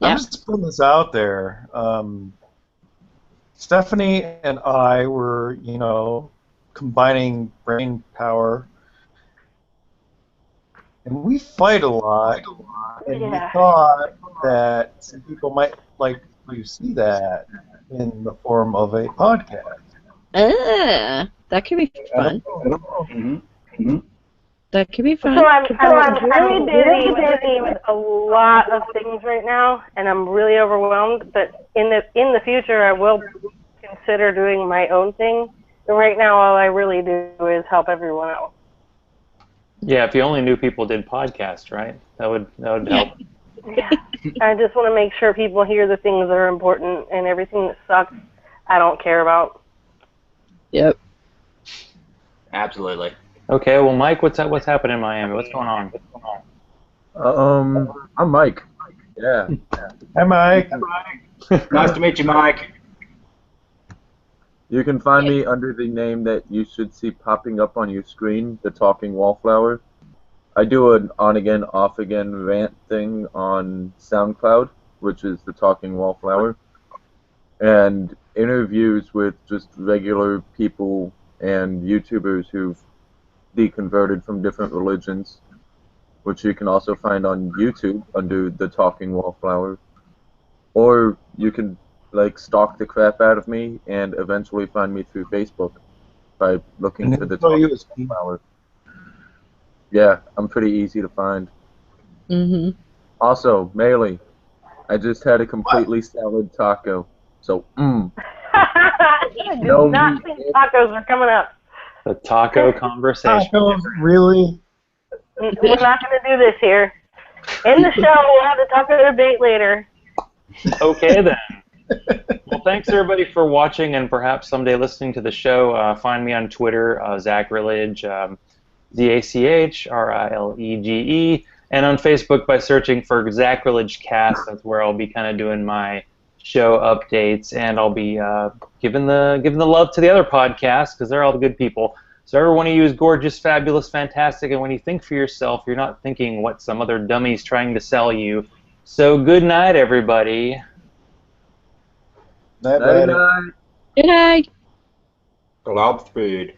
Yeah. I'm just putting this out there. Stephanie and I were, combining brain power, and we fight a lot. And we thought that some people might like to see that in the form of a podcast. That could be fun. Mm-hmm. That could be fun. So I'm really busy with a lot of things right now, and I'm really overwhelmed. But in the future, I will consider doing my own thing. But right now, all I really do is help everyone else. Yeah, if you only knew people did podcasts, right? That would help. Yeah. I just want to make sure people hear the things that are important, and everything that sucks, I don't care about. Yep. Absolutely. Okay, well, Mike, what's happening in Miami? What's going on? I'm Mike. Yeah. Hi, Mike. Nice to meet you, Mike. You can find me under the name that you should see popping up on your screen, the Talking Wallflower. I do an on-again, off-again rant thing on SoundCloud, which is the Talking Wallflower, and interviews with just regular people and YouTubers who've deconverted from different religions, which you can also find on YouTube under the Talking Wallflower. Or you can stalk the crap out of me and eventually find me through Facebook by looking for the Talking Wallflower. Yeah, I'm pretty easy to find. Mm-hmm. Also, Mailey, I just had a completely salad taco. So, I do not think tacos are coming up. The taco conversation. Tacos, really? We're not going to do this here. In the show, we'll have the taco debate later. Okay, then. Well, thanks, everybody, for watching and perhaps someday listening to the show. Find me on Twitter, Zachrilege, ZACHRILEGE, and on Facebook by searching for Zachrilege Cast. That's where I'll be kind of doing my show updates, and I'll be giving the love to the other podcasts because they're all the good people. So every one of you is gorgeous, fabulous, fantastic, and when you think for yourself, you're not thinking what some other dummy's trying to sell you. So good night, everybody. Night. Good night. Love food.